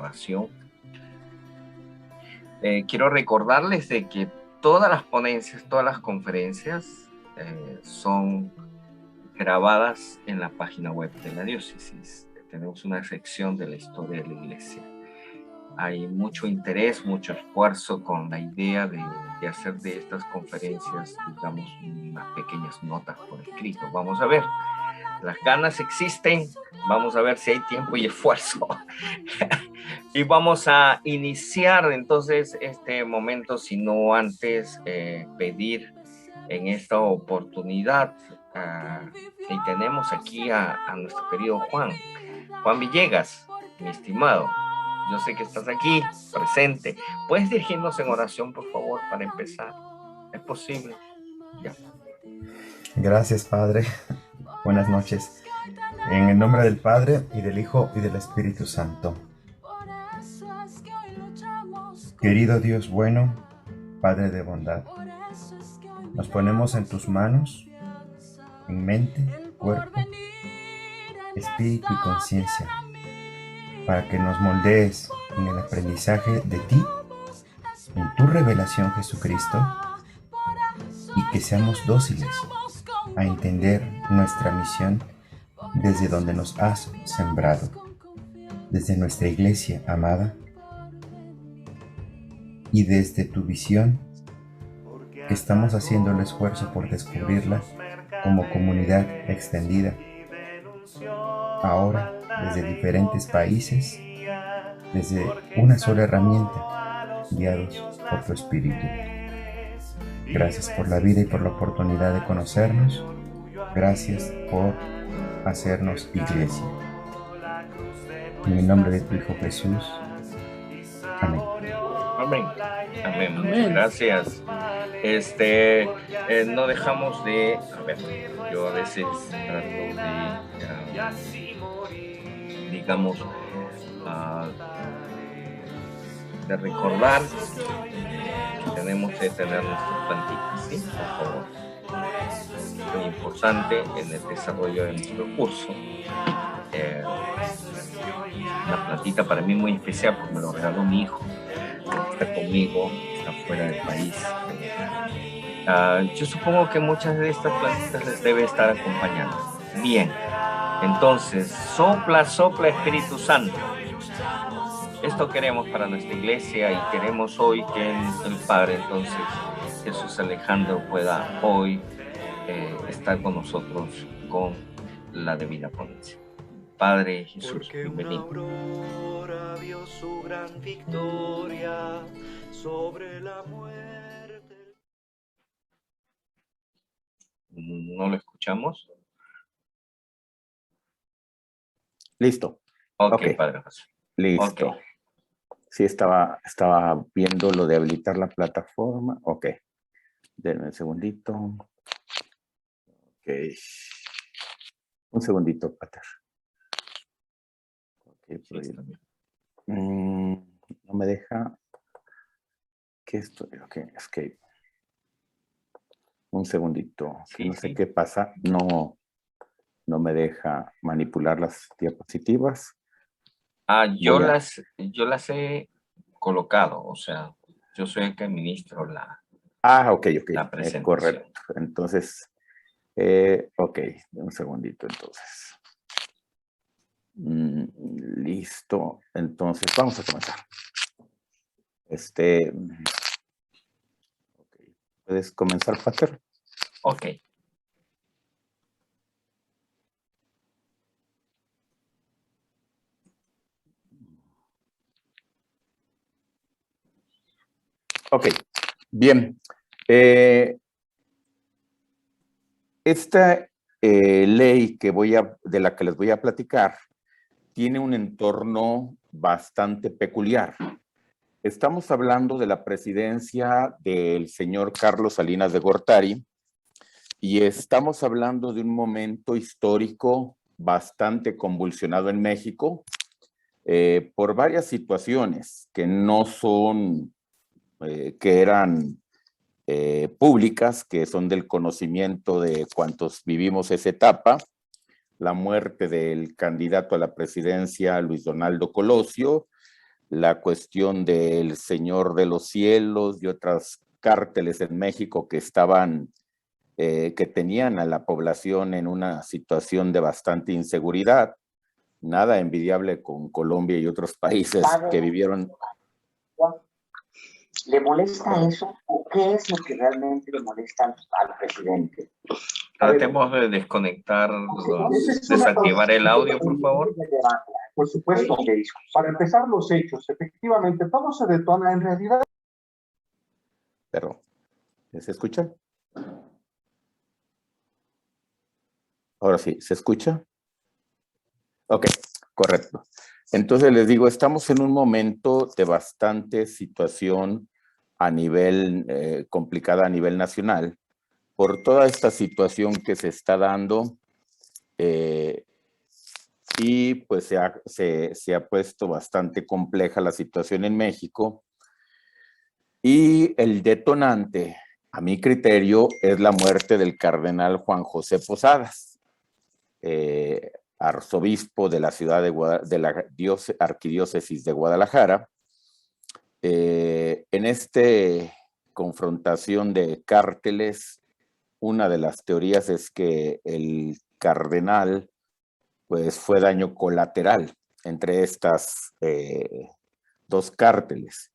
participación. Quiero recordarles de que todas las ponencias, todas las conferencias son grabadas en la página web de la diócesis. Tenemos una sección de la historia de la iglesia. Hay mucho interés, mucho esfuerzo con la idea de hacer de estas conferencias, digamos, unas pequeñas notas por escrito. Vamos a ver, las ganas existen, vamos a ver si hay tiempo y esfuerzo. Y vamos a iniciar entonces este momento, si no antes pedir en esta oportunidad, y tenemos aquí a nuestro querido Juan Villegas, mi estimado. Yo sé que estás aquí, presente. ¿Puedes dirigirnos en oración, por favor, para empezar? ¿Es posible? Ya. Gracias, Padre. Buenas noches. En el nombre del Padre, y del Hijo, y del Espíritu Santo. Querido Dios bueno, Padre de bondad, nos ponemos en tus manos, en mente, cuerpo, espíritu y conciencia, para que nos moldees en el aprendizaje de ti, en tu revelación, Jesucristo, y que seamos dóciles a entender nuestra misión desde donde nos has sembrado, desde nuestra iglesia amada y desde tu visión, que estamos haciendo el esfuerzo por descubrirla como comunidad extendida, ahora desde diferentes países, desde una sola herramienta, guiados por tu Espíritu. Gracias por la vida y por la oportunidad de conocernos. Gracias por hacernos iglesia. En el nombre de tu Hijo Jesús. Amén. Amén. Amén. Muchas gracias. No dejamos de, a ver, yo a veces trato de, digamos, de recordar que tenemos que tener nuestras plantitas, ¿sí? Por favor. Es muy importante en el desarrollo de nuestro curso. Una plantita para mí muy especial porque me lo regaló mi hijo. Está conmigo, está fuera del país. Yo supongo que muchas de estas plantitas les debe estar acompañando. Bien, entonces, sopla Espíritu Santo. Esto queremos para nuestra iglesia y queremos hoy que el Padre, entonces, Jesús Alejandro, pueda hoy estar con nosotros con la debida ponencia. Padre Jesús, bienvenido. Aurora vio su gran victoria sobre la muerte. ¿No lo escuchamos? Listo. Ok, Padre José. Listo. Okay. Sí, estaba viendo lo de habilitar la plataforma. Ok. Denme un segundito. Ok. Un segundito, Pater. Ok, Sí, no me deja. ¿Qué estoy? Ok, escape. Un segundito. Sí, no sé qué pasa. No me deja manipular las diapositivas. Yo las he colocado, o sea, yo soy el que administro la la presentación. Correcto. Entonces, ok, un segundito entonces. Listo. Entonces, vamos a comenzar. Okay. ¿Puedes comenzar, Pater? Ok. Ok, bien. Esta ley de la que les voy a platicar tiene un entorno bastante peculiar. Estamos hablando de la presidencia del señor Carlos Salinas de Gortari y estamos hablando de un momento histórico bastante convulsionado en México por varias situaciones que no son, que eran públicas, que son del conocimiento de cuantos vivimos esa etapa. La muerte del candidato a la presidencia, Luis Donaldo Colosio, la cuestión del Señor de los Cielos y otras cárteles en México que estaban, que tenían a la población en una situación de bastante inseguridad. Nada envidiable con Colombia y otros países que vivieron. ¿Le molesta eso o qué es lo que realmente le molesta al presidente? Tratemos de desconectar, desactivar el audio, por favor. Por supuesto. Para empezar los hechos, efectivamente, todo se detona en realidad. Perdón, ¿se escucha? Ahora sí, ¿se escucha? Ok, correcto. Entonces les digo, estamos en un momento de bastante situación a nivel, complicada a nivel nacional, por toda esta situación que se está dando y pues se ha puesto bastante compleja la situación en México. Y el detonante, a mi criterio, es la muerte del cardenal Juan José Posadas, arzobispo de la ciudad de la arquidiócesis de Guadalajara. En esta confrontación de cárteles, una de las teorías es que el cardenal pues, fue daño colateral entre estas dos cárteles.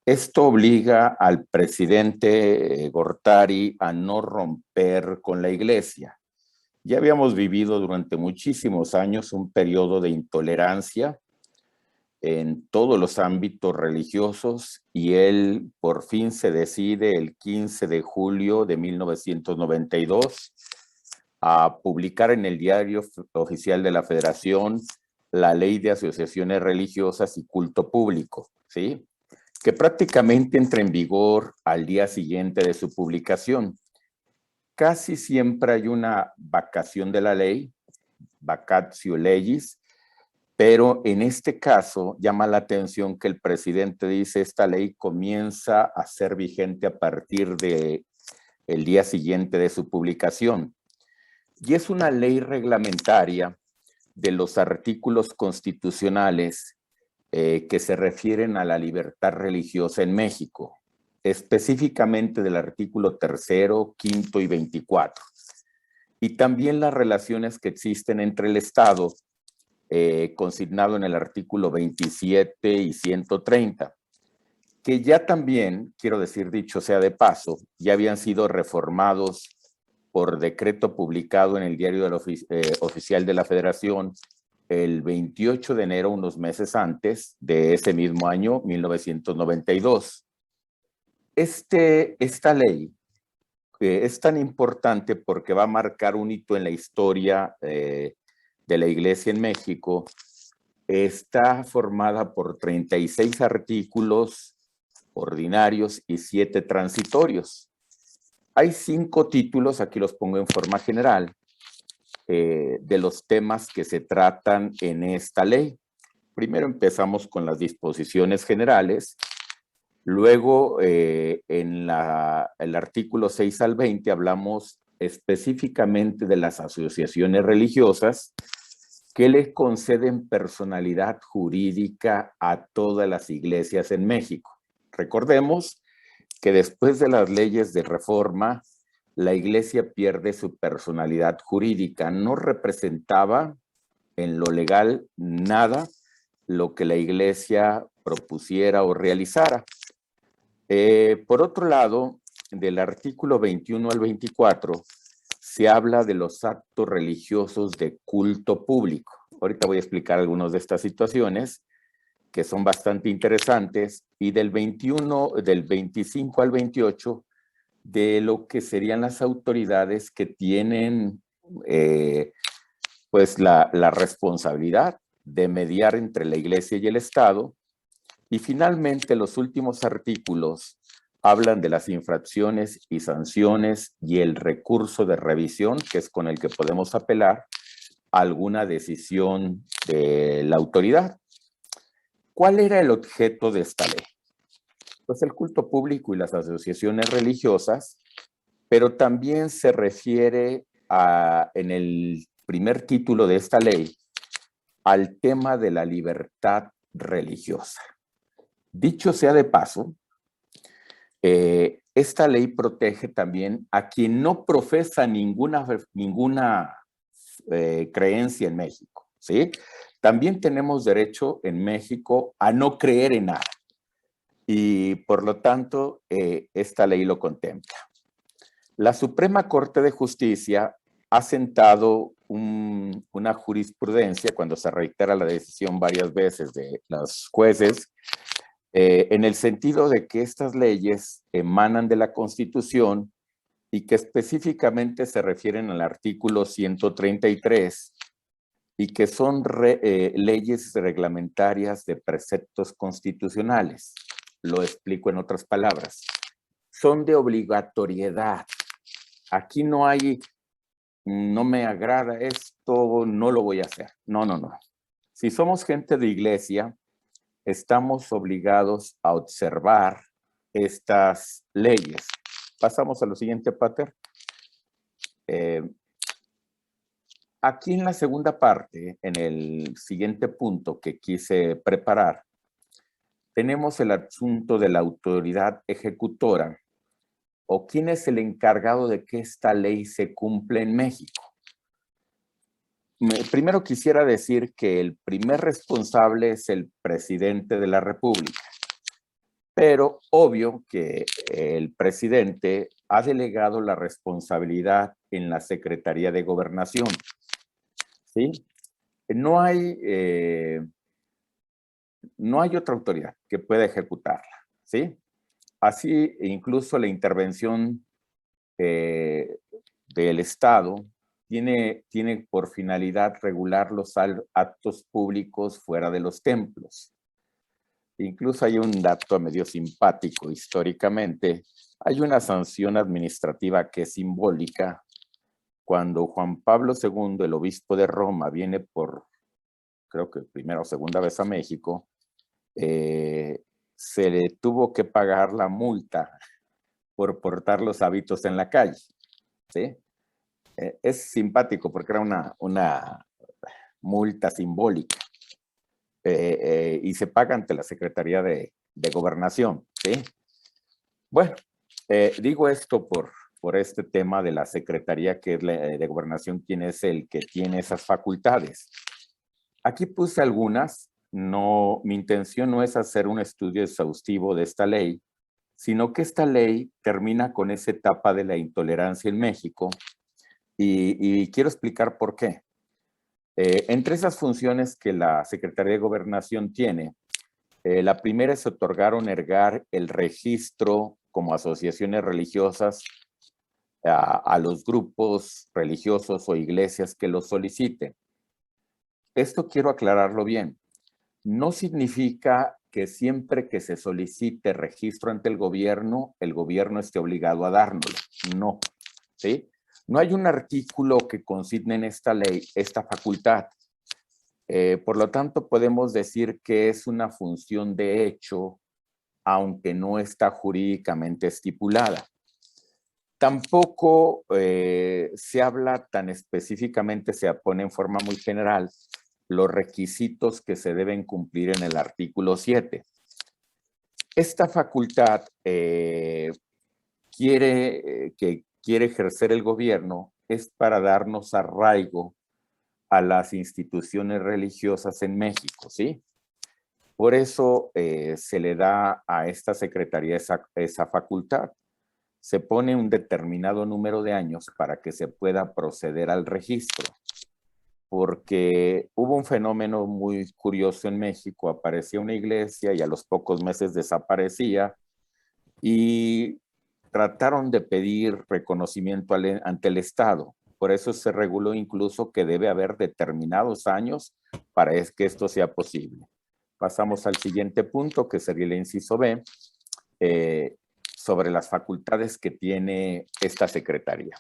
Esto obliga al presidente Gortari a no romper con la iglesia. Ya habíamos vivido durante muchísimos años un periodo de intolerancia en todos los ámbitos religiosos y él por fin se decide el 15 de julio de 1992 a publicar en el Diario Oficial de la Federación la Ley de Asociaciones Religiosas y Culto Público, ¿sí?, que prácticamente entra en vigor al día siguiente de su publicación. Casi siempre hay una vacación de la ley, vacatio legis, pero en este caso llama la atención que el presidente dice esta ley comienza a ser vigente a partir del día siguiente de su publicación. Y es una ley reglamentaria de los artículos constitucionales que se refieren a la libertad religiosa en México, específicamente del artículo 3º, 5º y 24. Y también las relaciones que existen entre el Estado, consignado en el artículo 27 y 130, que ya también, quiero decir, dicho sea de paso, ya habían sido reformados por decreto publicado en el Diario Oficial de la Federación el 28 de enero, unos meses antes de ese mismo año, 1992. Esta ley es tan importante porque va a marcar un hito en la historia de la Iglesia en México. Está formada por 36 artículos ordinarios y 7 transitorios. Hay 5 títulos, aquí los pongo en forma general, de los temas que se tratan en esta ley. Primero empezamos con las disposiciones generales, luego en el artículo 6 al 20 hablamos específicamente de las asociaciones religiosas que le conceden personalidad jurídica a todas las iglesias en México. Recordemos que después de las leyes de reforma, la iglesia pierde su personalidad jurídica. No representaba en lo legal nada lo que la iglesia propusiera o realizara. Por otro lado, del artículo 21 al 24, se habla de los actos religiosos de culto público. Ahorita voy a explicar algunas de estas situaciones que son bastante interesantes, y del 25 al 28, de lo que serían las autoridades que tienen pues la responsabilidad de mediar entre la iglesia y el Estado. Y finalmente los últimos artículos hablan de las infracciones y sanciones y el recurso de revisión, que es con el que podemos apelar a alguna decisión de la autoridad. ¿Cuál era el objeto de esta ley? Pues el culto público y las asociaciones religiosas, pero también se refiere en el primer título de esta ley al tema de la libertad religiosa. Dicho sea de paso, esta ley protege también a quien no profesa ninguna creencia en México, ¿sí? También tenemos derecho en México a no creer en nada y por lo tanto esta ley lo contempla. La Suprema Corte de Justicia ha sentado una jurisprudencia cuando se reitera la decisión varias veces de los jueces en el sentido de que estas leyes emanan de la Constitución y que específicamente se refieren al artículo 133 y que son leyes reglamentarias de preceptos constitucionales. Lo explico en otras palabras. Son de obligatoriedad. Aquí no hay, no me agrada esto, no lo voy a hacer. No, no, no. Si somos gente de iglesia, estamos obligados a observar estas leyes. Pasamos a lo siguiente, Pater. Aquí en la segunda parte, en el siguiente punto que quise preparar, tenemos el asunto de la autoridad ejecutora o quién es el encargado de que esta ley se cumpla en México. Primero quisiera decir que el primer responsable es el presidente de la República, pero obvio que el presidente ha delegado la responsabilidad en la Secretaría de Gobernación, ¿sí? No hay otra autoridad que pueda ejecutarla, ¿sí? Así, incluso la intervención del Estado tiene por finalidad regular los actos públicos fuera de los templos. Incluso hay un dato medio simpático históricamente. Hay una sanción administrativa que es simbólica. Cuando Juan Pablo II, el obispo de Roma, viene por, creo que primera o segunda vez a México, se le tuvo que pagar la multa por portar los hábitos en la calle, ¿sí? Es simpático porque era una multa simbólica y se paga ante la Secretaría de Gobernación, ¿sí? Bueno, digo esto por este tema de la Secretaría que es de Gobernación, quién es el que tiene esas facultades. Aquí puse algunas. No, mi intención no es hacer un estudio exhaustivo de esta ley, sino que esta ley termina con esa etapa de la intolerancia en México y quiero explicar por qué. Entre esas funciones que la Secretaría de Gobernación tiene, la primera es otorgar o negar el registro como asociaciones religiosas a los grupos religiosos o iglesias que lo soliciten. Esto quiero aclararlo bien. No significa que siempre que se solicite registro ante el gobierno esté obligado a dárnoslo. No, ¿sí? No hay un artículo que consigne en esta ley esta facultad. Por lo tanto, podemos decir que es una función de hecho, aunque no está jurídicamente estipulada. Tampoco se habla tan específicamente, se pone en forma muy general los requisitos que se deben cumplir en el artículo 7. Esta facultad quiere ejercer el gobierno es para darnos arraigo a las instituciones religiosas en México, ¿sí? Por eso se le da a esta secretaría esa facultad. Se pone un determinado número de años para que se pueda proceder al registro. Porque hubo un fenómeno muy curioso en México, aparecía una iglesia y a los pocos meses desaparecía y trataron de pedir reconocimiento ante el Estado. Por eso se reguló incluso que debe haber determinados años para que esto sea posible. Pasamos al siguiente punto, que sería el inciso B, sobre las facultades que tiene esta secretaría.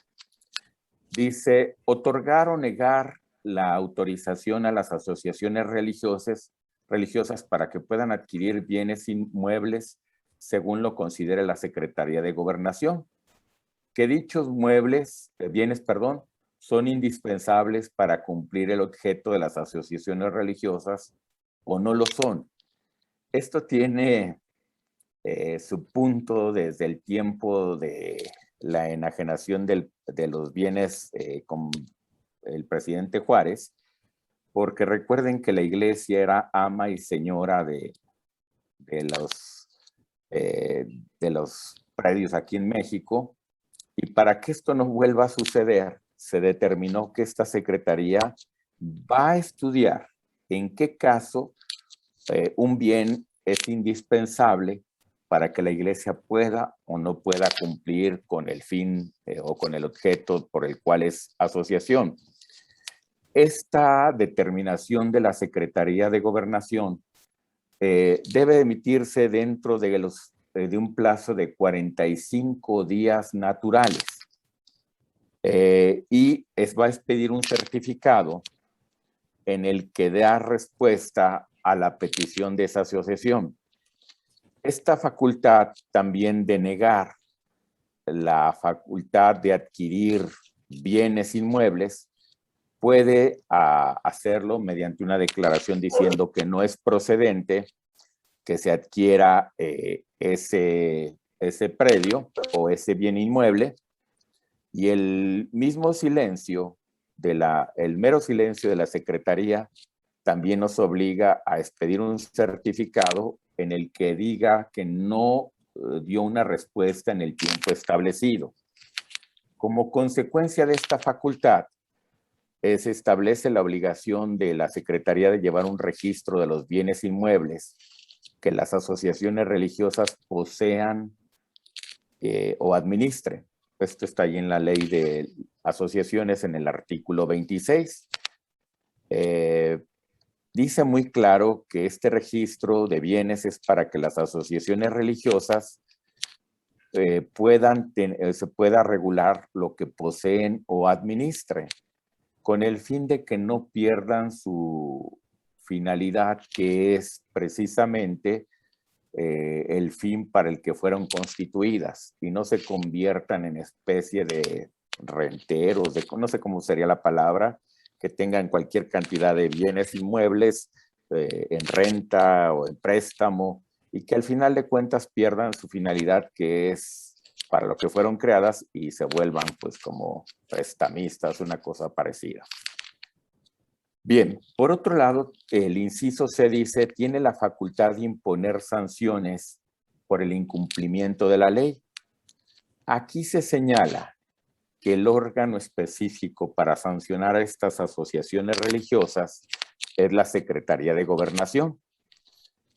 Dice, otorgar o negar la autorización a las asociaciones religiosas para que puedan adquirir bienes inmuebles según lo considere la Secretaría de Gobernación. Que dichos bienes, son indispensables para cumplir el objeto de las asociaciones religiosas o no lo son. Esto tiene su punto desde el tiempo de la enajenación de los bienes con el presidente Juárez, porque recuerden que la iglesia era ama y señora de los predios aquí en México, y para que esto no vuelva a suceder, se determinó que esta secretaría va a estudiar en qué caso un bien es indispensable para que la iglesia pueda o no pueda cumplir con el fin o con el objeto por el cual es asociación. Esta determinación de la Secretaría de Gobernación debe emitirse dentro de un plazo de 45 días naturales. Y va a expedir un certificado en el que da respuesta a la petición de esa asociación. Esta facultad también de negar la facultad de adquirir bienes inmuebles puede hacerlo mediante una declaración diciendo que no es procedente que se adquiera ese predio o ese bien inmueble, y el mismo silencio, el mero silencio de la Secretaría también nos obliga a expedir un certificado en el que diga que no dio una respuesta en el tiempo establecido. Como consecuencia de esta facultad, se establece la obligación de la Secretaría de llevar un registro de los bienes inmuebles que las asociaciones religiosas posean o administren. Esto está ahí en la ley de asociaciones en el artículo 26. Dice muy claro que este registro de bienes es para que las asociaciones religiosas se pueda regular lo que poseen o administren, con el fin de que no pierdan su finalidad, que es precisamente el fin para el que fueron constituidas, y no se conviertan en especie de renteros, no sé cómo sería la palabra, que tengan cualquier cantidad de bienes inmuebles en renta o en préstamo, y que al final de cuentas pierdan su finalidad, que es para lo que fueron creadas, y se vuelvan pues como prestamistas, una cosa parecida. Bien, por otro lado, el inciso C dice, tiene la facultad de imponer sanciones por el incumplimiento de la ley. Aquí se señala que el órgano específico para sancionar a estas asociaciones religiosas es la Secretaría de Gobernación,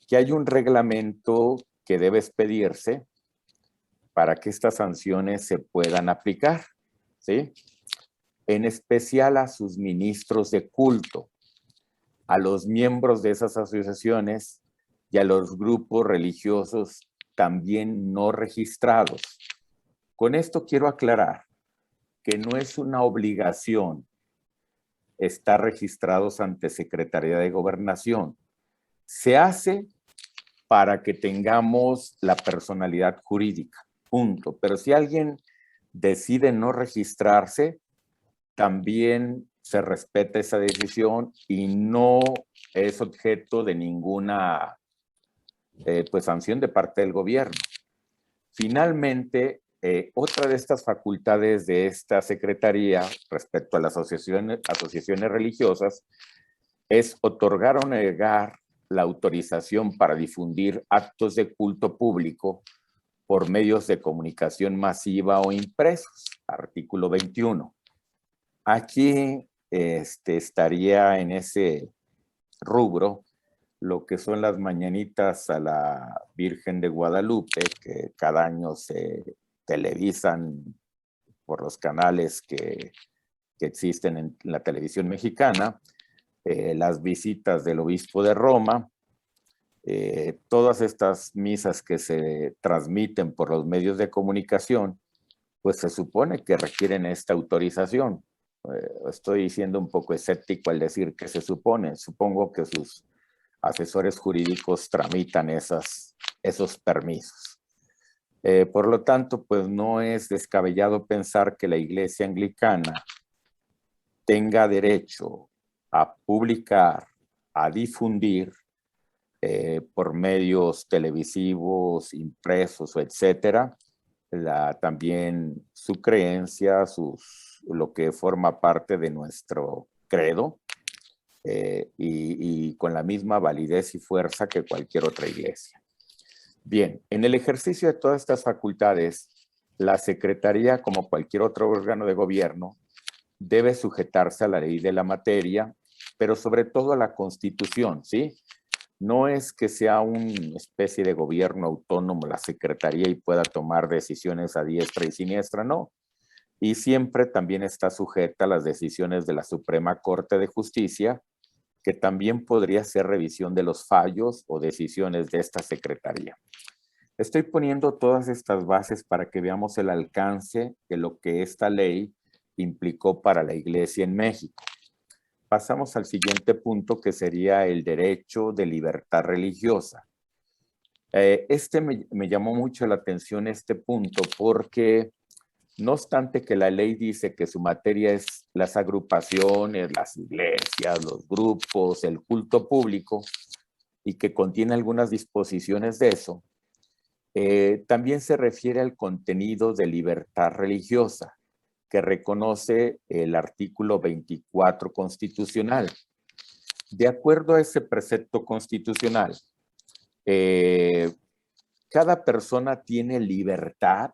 que hay un reglamento que debe expedirse para que estas sanciones se puedan aplicar, ¿sí? En especial a sus ministros de culto, a los miembros de esas asociaciones y a los grupos religiosos también no registrados. Con esto quiero aclarar que no es una obligación estar registrados ante Secretaría de Gobernación. Se hace para que tengamos la personalidad jurídica, punto. Pero si alguien decide no registrarse, también se respeta esa decisión y no es objeto de ninguna pues, sanción de parte del gobierno. Finalmente, otra de estas facultades de esta secretaría respecto a las asociaciones religiosas es otorgar o negar la autorización para difundir actos de culto público por medios de comunicación masiva o impresos, artículo 21. Aquí estaría en ese rubro lo que son las mañanitas a la Virgen de Guadalupe, que cada año se televisan por los canales que existen en la televisión mexicana, las visitas del obispo de Roma, todas estas misas que se transmiten por los medios de comunicación, pues se supone que requieren esta autorización. Estoy siendo un poco escéptico al decir que se supone. Supongo que sus asesores jurídicos tramitan esos permisos. Por lo tanto, pues no es descabellado pensar que la Iglesia Anglicana tenga derecho a publicar, a difundir por medios televisivos, impresos, etcétera, también su creencia, lo que forma parte de nuestro credo, y con la misma validez y fuerza que cualquier otra iglesia. Bien, en el ejercicio de todas estas facultades, la Secretaría, como cualquier otro órgano de gobierno, debe sujetarse a la ley de la materia, pero sobre todo a la Constitución, ¿sí? No es que sea una especie de gobierno autónomo la Secretaría y pueda tomar decisiones a diestra y siniestra, no. Y siempre también está sujeta a las decisiones de la Suprema Corte de Justicia, que también podría ser revisión de los fallos o decisiones de esta Secretaría. Estoy poniendo todas estas bases para que veamos el alcance de lo que esta ley implicó para la Iglesia en México. Pasamos al siguiente punto, que sería el derecho de libertad religiosa. Me llamó mucho la atención este punto porque, no obstante que la ley dice que su materia es las agrupaciones, las iglesias, los grupos, el culto público, y que contiene algunas disposiciones de eso, también se refiere al contenido de libertad religiosa, que reconoce el artículo 24 constitucional. De acuerdo a ese precepto constitucional, cada persona tiene libertad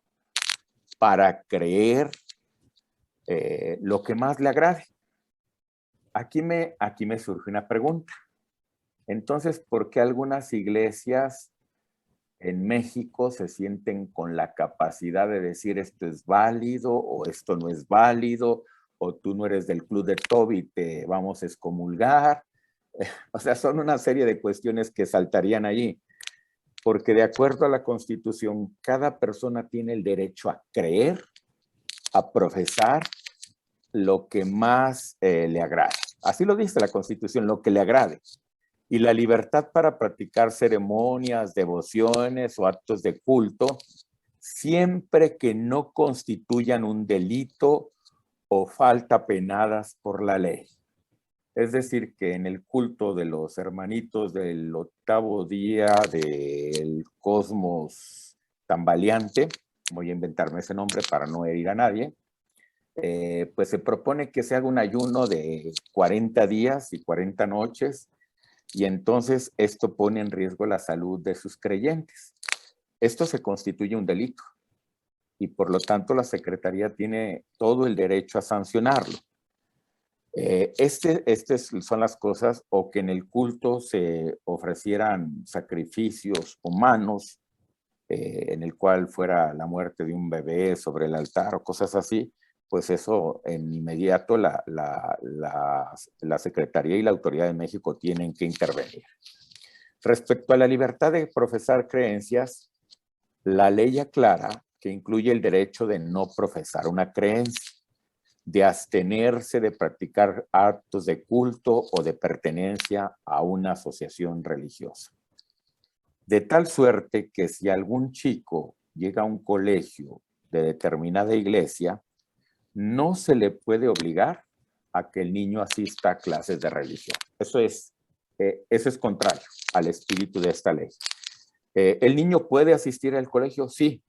para creer lo que más le agrade. Aquí me surge una pregunta. Entonces, ¿por qué algunas iglesias en México se sienten con la capacidad de decir esto es válido o esto no es válido, o tú no eres del club de Toby y te vamos a excomulgar? O sea, son una serie de cuestiones que saltarían allí, porque de acuerdo a la Constitución, cada persona tiene el derecho a creer, a profesar lo que más le agrade. Así lo dice la Constitución, lo que le agrade. Y la libertad para practicar ceremonias, devociones o actos de culto, siempre que no constituyan un delito o falta penadas por la ley. Es decir, que en el culto de los hermanitos del 8º día del Cosmos Tambaleante, voy a inventarme ese nombre para no herir a nadie, pues se propone que se haga un ayuno de 40 días y 40 noches, y entonces esto pone en riesgo la salud de sus creyentes. Esto se constituye un delito y por lo tanto la Secretaría tiene todo el derecho a sancionarlo. Estas son las cosas, o que en el culto se ofrecieran sacrificios humanos, en el cual fuera la muerte de un bebé sobre el altar o cosas así, pues eso en inmediato la Secretaría y la Autoridad de México tienen que intervenir. Respecto a la libertad de profesar creencias, la ley aclara que incluye el derecho de no profesar una creencia, de abstenerse de practicar actos de culto o de pertenencia a una asociación religiosa. De tal suerte que si algún chico llega a un colegio de determinada iglesia, no se le puede obligar a que el niño asista a clases de religión. Eso es contrario al espíritu de esta ley. ¿El niño puede asistir al colegio? Sí,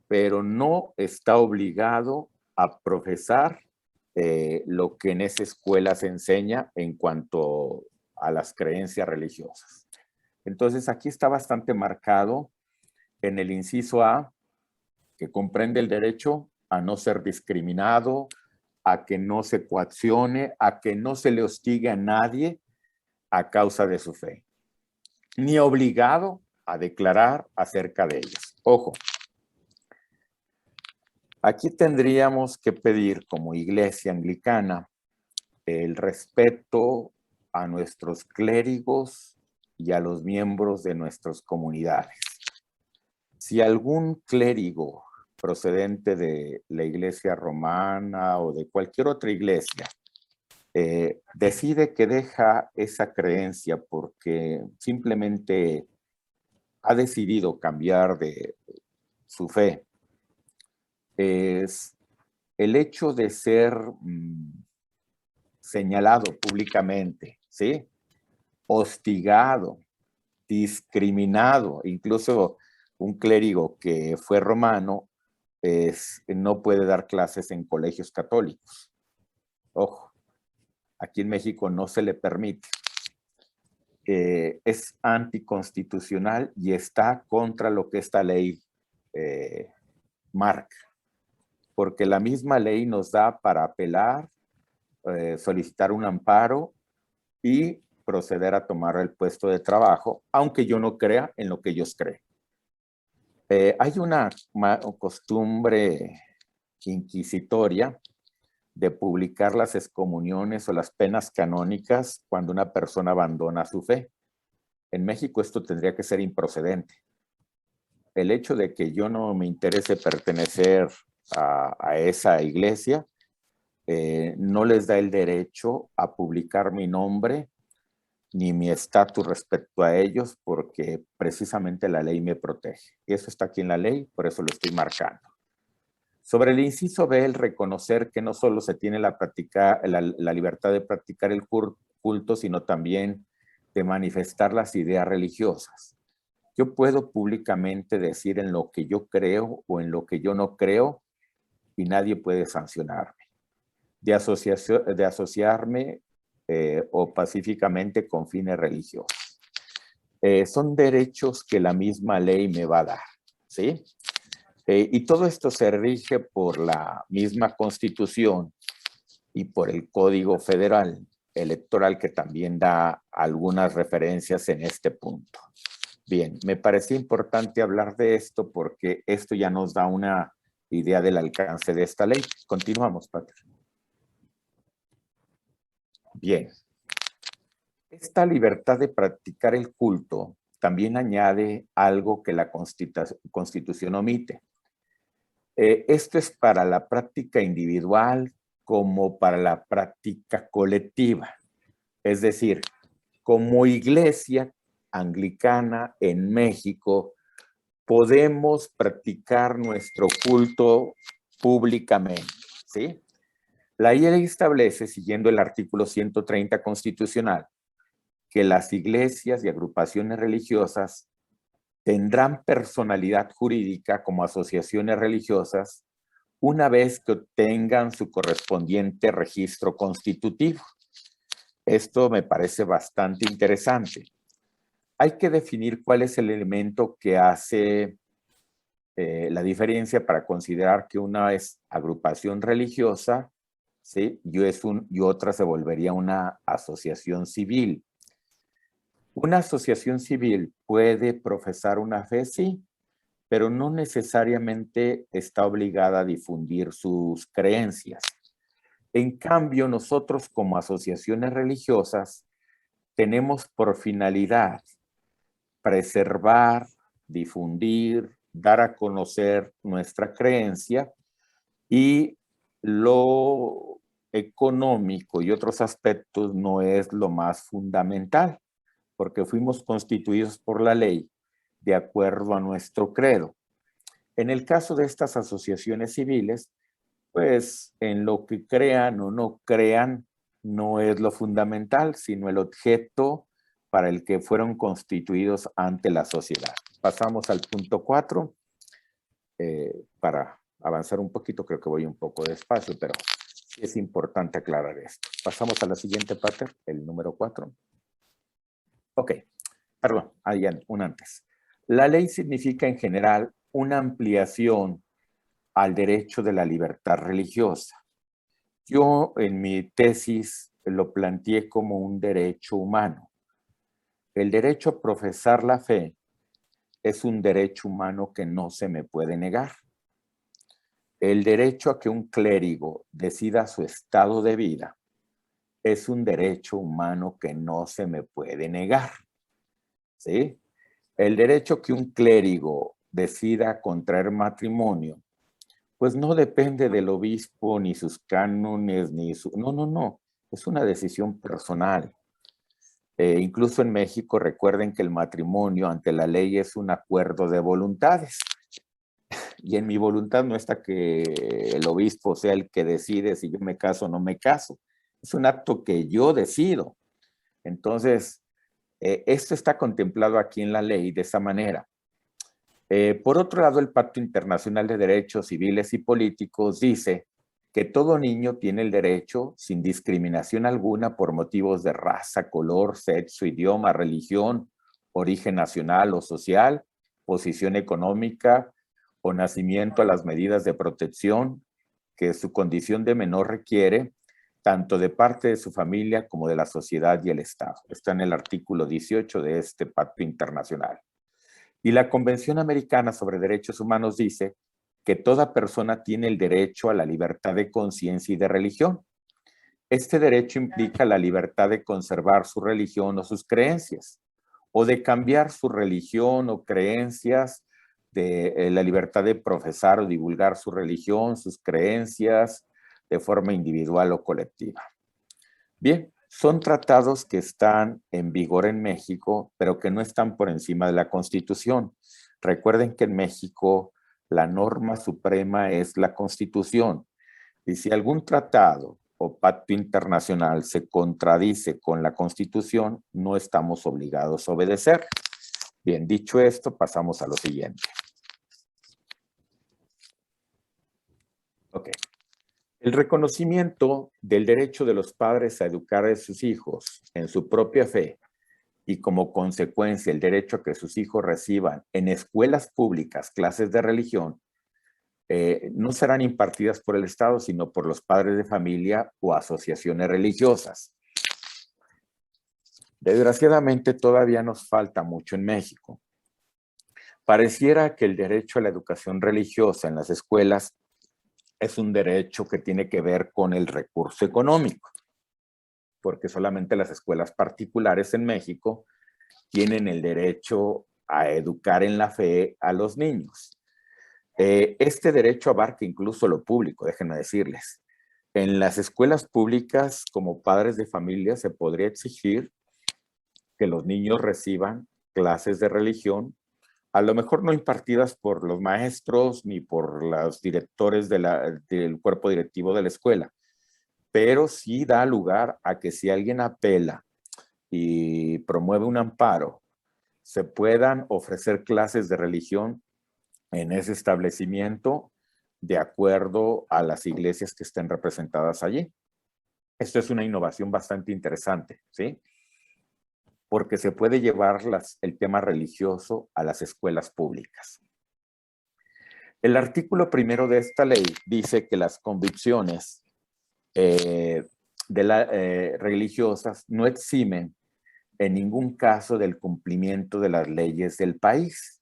pero no está obligado a profesar lo que en esa escuela se enseña en cuanto a las creencias religiosas. Entonces, aquí está bastante marcado en el inciso A, que comprende el derecho a no ser discriminado, a que no se coaccione, a que no se le hostigue a nadie a causa de su fe, ni obligado a declarar acerca de ellas. Ojo, aquí tendríamos que pedir como iglesia anglicana el respeto a nuestros clérigos y a los miembros de nuestras comunidades. Si algún clérigo procedente de la iglesia romana o de cualquier otra iglesia decide que deja esa creencia porque simplemente ha decidido cambiar de su fe, es el hecho de ser señalado públicamente, ¿sí? Hostigado discriminado. Incluso un clérigo que fue romano no puede dar clases en colegios católicos. Ojo, aquí en México no se le permite. Es anticonstitucional y está contra lo que esta ley marca, porque la misma ley nos da para apelar, solicitar un amparo y proceder a tomar el puesto de trabajo, aunque yo no crea en lo que ellos creen. Hay una costumbre inquisitoria de publicar las excomuniones o las penas canónicas cuando una persona abandona su fe. En México esto tendría que ser improcedente. El hecho de que yo no me interese pertenecer a esa iglesia no les da el derecho a publicar mi nombre ni mi estatus respecto a ellos, porque precisamente la ley me protege. Eso está aquí en la ley, por eso lo estoy marcando. Sobre el inciso B, el reconocer que no solo se tiene la libertad de practicar el culto, sino también de manifestar las ideas religiosas. Yo puedo públicamente decir en lo que yo creo o en lo que yo no creo y nadie puede sancionarme. De asociarme o pacíficamente con fines religiosos. Son derechos que la misma ley me va a dar, ¿sí? Y todo esto se rige por la misma Constitución y por el Código Federal Electoral, que también da algunas referencias en este punto. Bien, me parecía importante hablar de esto porque esto ya nos da una idea del alcance de esta ley. Continuamos, Patrick. Bien. Esta libertad de practicar el culto también añade algo que la Constitución omite. Esto es para la práctica individual como para la práctica colectiva. Es decir, como iglesia anglicana en México, podemos practicar nuestro culto públicamente, ¿sí? La ley establece, siguiendo el artículo 130 constitucional, que las iglesias y agrupaciones religiosas tendrán personalidad jurídica como asociaciones religiosas una vez que obtengan su correspondiente registro constitutivo. Esto me parece bastante interesante. Hay que definir cuál es el elemento que hace la diferencia para considerar que una es agrupación religiosa, ¿sí? y otra se volvería una asociación civil. Una asociación civil puede profesar una fe, sí, pero no necesariamente está obligada a difundir sus creencias. En cambio, nosotros como asociaciones religiosas tenemos por finalidad preservar, difundir, dar a conocer nuestra creencia, y lo económico y otros aspectos no es lo más fundamental, porque fuimos constituidos por la ley de acuerdo a nuestro credo. En el caso de estas asociaciones civiles, pues en lo que crean o no crean no es lo fundamental, sino el objeto para el que fueron constituidos ante la sociedad. Pasamos al punto 4. Para avanzar un poquito, creo que voy un poco despacio, pero sí es importante aclarar esto. Pasamos a la siguiente parte, el número 4. Ok, perdón, hay un antes. La ley significa en general una ampliación al derecho de la libertad religiosa. Yo en mi tesis lo planteé como un derecho humano. El derecho a profesar la fe es un derecho humano que no se me puede negar. El derecho a que un clérigo decida su estado de vida es un derecho humano que no se me puede negar. ¿Sí? El derecho a que un clérigo decida contraer matrimonio, pues no depende del obispo, ni sus cánones, ni su... No. Es una decisión personal. Incluso en México, recuerden que el matrimonio ante la ley es un acuerdo de voluntades. Y en mi voluntad no está que el obispo sea el que decide si yo me caso o no me caso. Es un acto que yo decido. Entonces, Esto está contemplado aquí en la ley de esa manera. Por otro lado, el Pacto Internacional de Derechos Civiles y Políticos dice que todo niño tiene el derecho, sin discriminación alguna por motivos de raza, color, sexo, idioma, religión, origen nacional o social, posición económica o nacimiento, a las medidas de protección que su condición de menor requiere, tanto de parte de su familia como de la sociedad y el Estado. Está en el artículo 18 de este Pacto Internacional. Y la Convención Americana sobre Derechos Humanos dice que toda persona tiene el derecho a la libertad de conciencia y de religión. Este derecho implica la libertad de conservar su religión o sus creencias, o de cambiar su religión o creencias, de la libertad de profesar o divulgar su religión, sus creencias, de forma individual o colectiva. Bien, son tratados que están en vigor en México, pero que no están por encima de la Constitución. Recuerden que en México la norma suprema es la Constitución. Y si algún tratado o pacto internacional se contradice con la Constitución, no estamos obligados a obedecer. Bien, dicho esto, pasamos a lo siguiente. Ok. El reconocimiento del derecho de los padres a educar a sus hijos en su propia fe y como consecuencia el derecho a que sus hijos reciban en escuelas públicas clases de religión no serán impartidas por el Estado, sino por los padres de familia o asociaciones religiosas. Desgraciadamente todavía nos falta mucho en México. Pareciera que el derecho a la educación religiosa en las escuelas es un derecho que tiene que ver con el recurso económico, porque solamente las escuelas particulares en México tienen el derecho a educar en la fe a los niños. Este derecho abarca incluso lo público, déjenme decirles. En las escuelas públicas, como padres de familia, se podría exigir que los niños reciban clases de religión, a lo mejor no impartidas por los maestros ni por los directores del cuerpo directivo de la escuela, pero sí da lugar a que si alguien apela y promueve un amparo, se puedan ofrecer clases de religión en ese establecimiento de acuerdo a las iglesias que estén representadas allí. Esto es una innovación bastante interesante, ¿sí? Porque se puede llevar el tema religioso a las escuelas públicas. El artículo 1 de esta ley dice que las convicciones religiosas no eximen en ningún caso del cumplimiento de las leyes del país,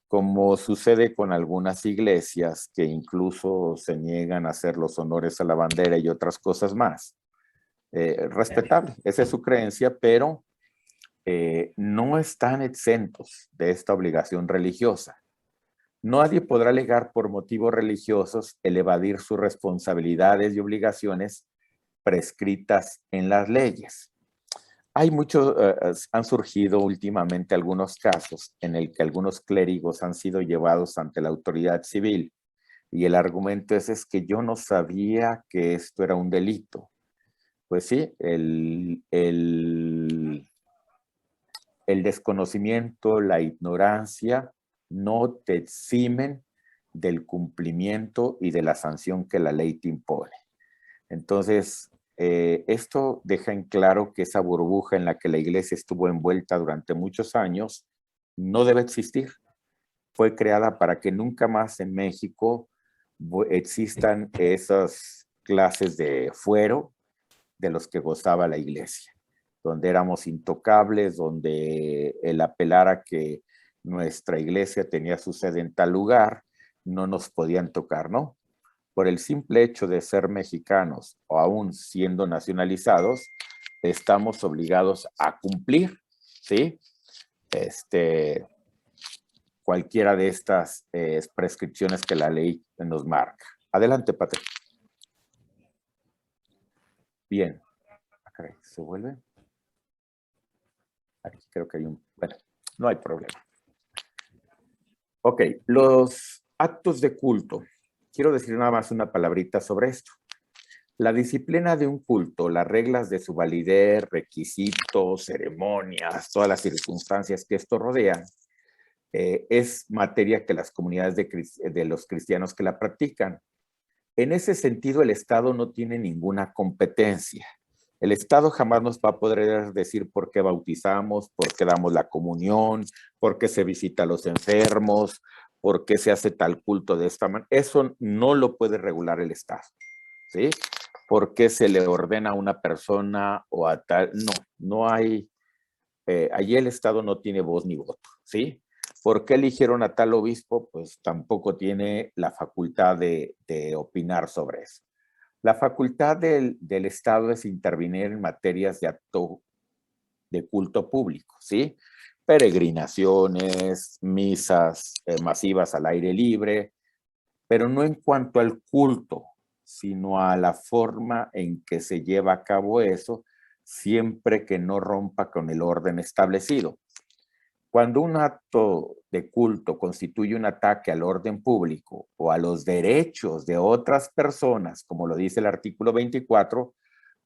como sucede con algunas iglesias que incluso se niegan a hacer los honores a la bandera y otras cosas más. Respetable, esa es su creencia, pero no están exentos de esta obligación religiosa. Nadie podrá alegar por motivos religiosos el evadir sus responsabilidades y obligaciones prescritas en las leyes. Han surgido últimamente algunos casos en el que algunos clérigos han sido llevados ante la autoridad civil y el argumento es que yo no sabía que esto era un delito. Pues sí, el desconocimiento, la ignorancia no te eximen del cumplimiento y de la sanción que la ley te impone. Entonces, esto deja en claro que esa burbuja en la que la iglesia estuvo envuelta durante muchos años no debe existir. Fue creada para que nunca más en México existan esas clases de fuero de los que gozaba la iglesia, donde éramos intocables, donde el apelar a que nuestra iglesia tenía su sede en tal lugar, no nos podían tocar, ¿no? Por el simple hecho de ser mexicanos o aún siendo nacionalizados, estamos obligados a cumplir, ¿sí? Cualquiera de estas prescripciones que la ley nos marca. Adelante, Patrick. Bien. Acá se vuelve. Aquí creo que hay un... Bueno, no hay problema. Ok, los actos de culto. Quiero decir nada más una palabrita sobre esto. La disciplina de un culto, las reglas de su validez, requisitos, ceremonias, todas las circunstancias que esto rodean, es materia que las comunidades de los cristianos que la practican. En ese sentido, el Estado no tiene ninguna competencia. El Estado jamás nos va a poder decir por qué bautizamos, por qué damos la comunión, por qué se visita a los enfermos, por qué se hace tal culto de esta manera. Eso no lo puede regular el Estado, ¿sí? ¿Por qué se le ordena a una persona o a tal? No hay. Allí el Estado no tiene voz ni voto, ¿sí? ¿Por qué eligieron a tal obispo? Pues tampoco tiene la facultad de opinar sobre eso. La facultad del Estado es intervenir en materias de acto de culto público, ¿sí? Peregrinaciones, misas masivas al aire libre, pero no en cuanto al culto, sino a la forma en que se lleva a cabo eso, siempre que no rompa con el orden establecido. Cuando un acto de culto constituye un ataque al orden público o a los derechos de otras personas, como lo dice el artículo 24,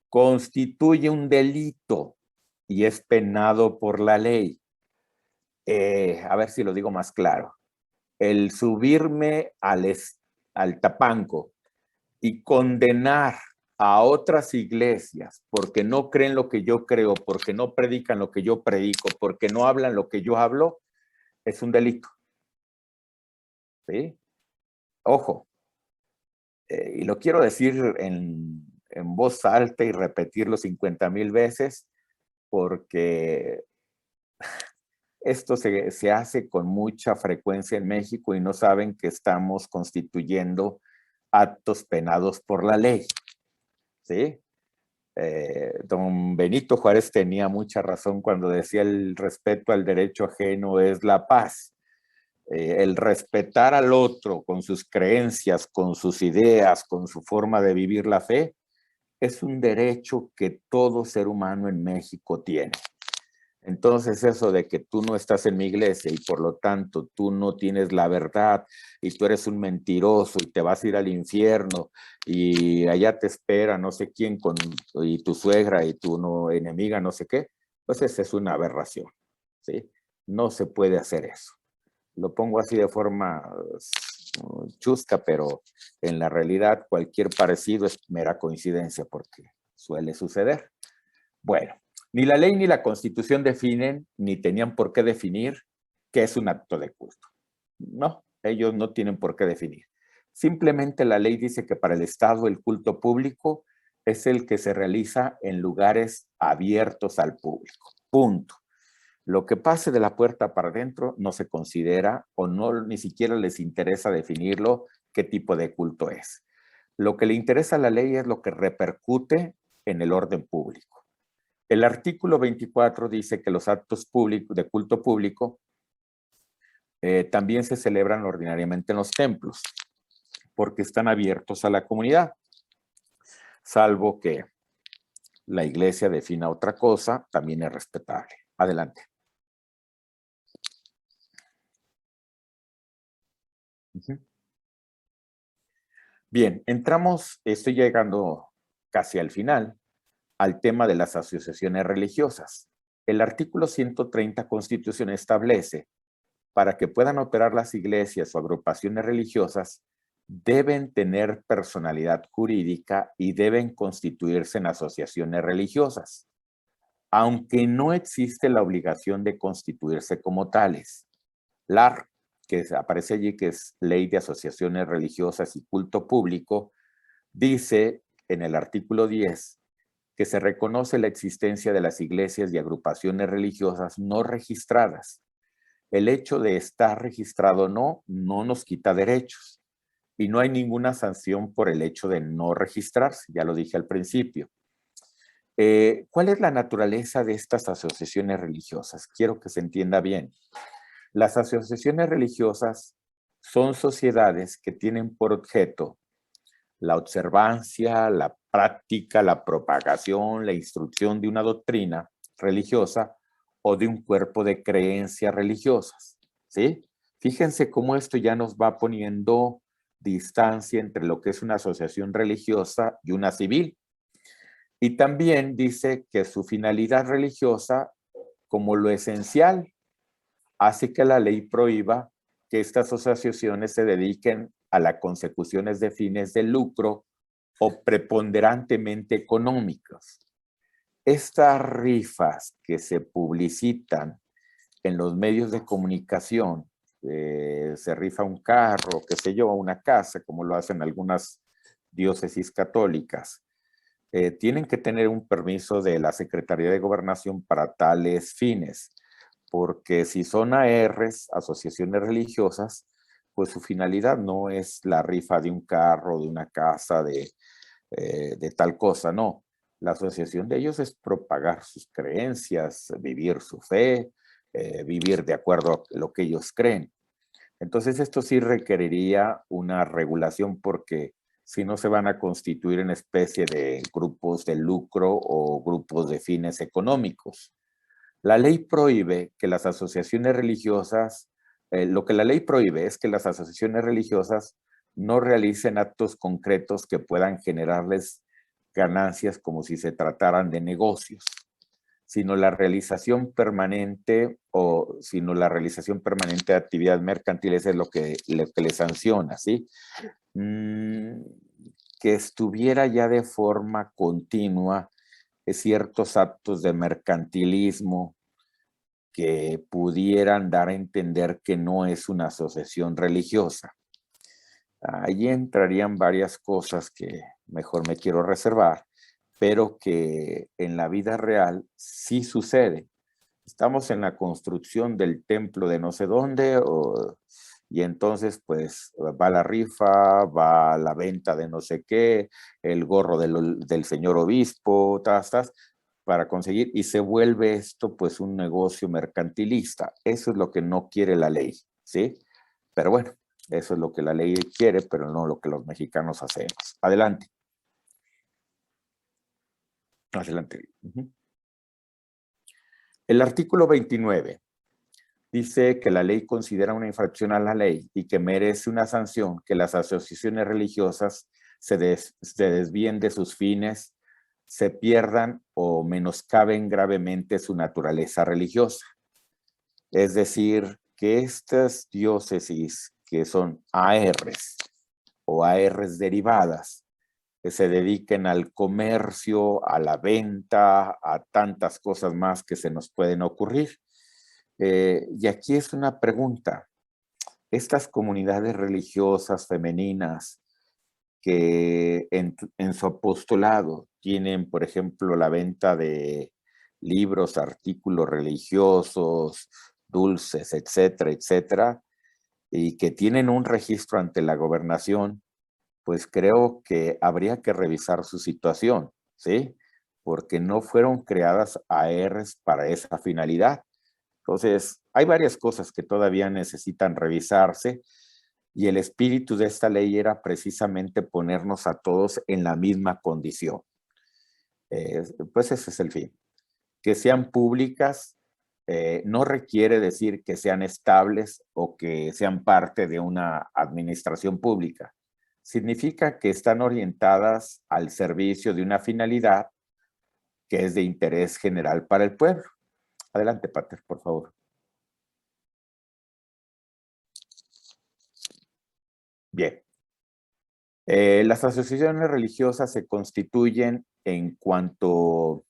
constituye un delito y es penado por la ley. A ver si lo digo más claro. El subirme al tapanco y condenar a otras iglesias porque no creen lo que yo creo, porque no predican lo que yo predico, porque no hablan lo que yo hablo, es un delito. ¿Sí? Ojo, y lo quiero decir en voz alta y repetirlo 50,000 veces, porque esto se hace con mucha frecuencia en México y no saben que estamos constituyendo actos penados por la ley. ¿Sí? Don Benito Juárez tenía mucha razón cuando decía el respeto al derecho ajeno es la paz. El respetar al otro con sus creencias, con sus ideas, con su forma de vivir la fe, es un derecho que todo ser humano en México tiene. Entonces eso de que tú no estás en mi iglesia y por lo tanto tú no tienes la verdad y tú eres un mentiroso y te vas a ir al infierno y allá te espera no sé quién y tu suegra y tu enemiga no sé qué, pues esa es una aberración, ¿sí? No se puede hacer eso. Lo pongo así de forma chusca, pero en la realidad cualquier parecido es mera coincidencia porque suele suceder. Bueno. Ni la ley ni la Constitución definen, ni tenían por qué definir qué es un acto de culto. No, ellos no tienen por qué definir. Simplemente la ley dice que para el Estado el culto público es el que se realiza en lugares abiertos al público. Punto. Lo que pase de la puerta para adentro no se considera o no ni siquiera les interesa definirlo qué tipo de culto es. Lo que le interesa a la ley es lo que repercute en el orden público. El artículo 24 dice que los actos públicos de culto público también se celebran ordinariamente en los templos, porque están abiertos a la comunidad, salvo que la iglesia defina otra cosa, también es respetable. Adelante. Bien, estoy llegando casi al final, al tema de las asociaciones religiosas. El artículo 130 Constitución establece, para que puedan operar las iglesias o agrupaciones religiosas, deben tener personalidad jurídica y deben constituirse en asociaciones religiosas, aunque no existe la obligación de constituirse como tales. LAR, que aparece allí, que es Ley de Asociaciones Religiosas y Culto Público, dice en el artículo 10 que se reconoce la existencia de las iglesias y agrupaciones religiosas no registradas. El hecho de estar registrado o no nos quita derechos y no hay ninguna sanción por el hecho de no registrarse, ya lo dije al principio. ¿Cuál es la naturaleza de estas asociaciones religiosas? Quiero que se entienda bien. Las asociaciones religiosas son sociedades que tienen por objeto la observancia, la práctica, la propagación, la instrucción de una doctrina religiosa o de un cuerpo de creencias religiosas, ¿sí? Fíjense cómo esto ya nos va poniendo distancia entre lo que es una asociación religiosa y una civil. Y también dice que su finalidad religiosa, como lo esencial, hace que la ley prohíba que estas asociaciones se dediquen a las consecuciones de fines de lucro o preponderantemente económicos. Estas rifas que se publicitan en los medios de comunicación, se rifa un carro, qué sé yo, una casa, como lo hacen algunas diócesis católicas, tienen que tener un permiso de la Secretaría de Gobernación para tales fines, porque si son ARs, asociaciones religiosas, pues su finalidad no es la rifa de un carro, de una casa, de tal cosa, no. La asociación de ellos es propagar sus creencias, vivir su fe, vivir de acuerdo a lo que ellos creen. Entonces esto sí requeriría una regulación porque si no se van a constituir en especie de grupos de lucro o grupos de fines económicos. La ley prohíbe que las asociaciones religiosas, lo que la ley prohíbe es que las asociaciones religiosas no realicen actos concretos que puedan generarles ganancias como si se trataran de negocios, sino la realización permanente de actividades mercantiles es lo que le sanciona, ¿sí? Que estuviera ya de forma continua ciertos actos de mercantilismo que pudieran dar a entender que no es una asociación religiosa. Allí entrarían varias cosas que mejor me quiero reservar, pero que en la vida real sí sucede. Estamos en la construcción del templo de no sé dónde, y entonces pues va la rifa, va la venta de no sé qué, el gorro del señor obispo, para conseguir, y se vuelve esto pues un negocio mercantilista. Eso es lo que no quiere la ley, ¿sí? Pero bueno, eso es lo que la ley quiere, pero no lo que los mexicanos hacemos. Adelante. Adelante. El artículo 29 dice que la ley considera una infracción a la ley y que merece una sanción que las asociaciones religiosas se desvíen de sus fines, se pierdan o menoscaben gravemente su naturaleza religiosa. Es decir, que estas diócesis que son ARs o ARs derivadas, que se dediquen al comercio, a la venta, a tantas cosas más que se nos pueden ocurrir. Y aquí es una pregunta. Estas comunidades religiosas femeninas que en su apostolado tienen, por ejemplo, la venta de libros, artículos religiosos, dulces, etcétera, etcétera, y que tienen un registro ante la gobernación, pues creo que habría que revisar su situación, ¿sí? Porque no fueron creadas ARs para esa finalidad. Entonces, hay varias cosas que todavía necesitan revisarse y el espíritu de esta ley era precisamente ponernos a todos en la misma condición. Pues ese es el fin. Que sean públicas no requiere decir que sean estables o que sean parte de una administración pública. Significa que están orientadas al servicio de una finalidad que es de interés general para el pueblo. Adelante, Pater, por favor. Bien. Las asociaciones religiosas se constituyen en cuanto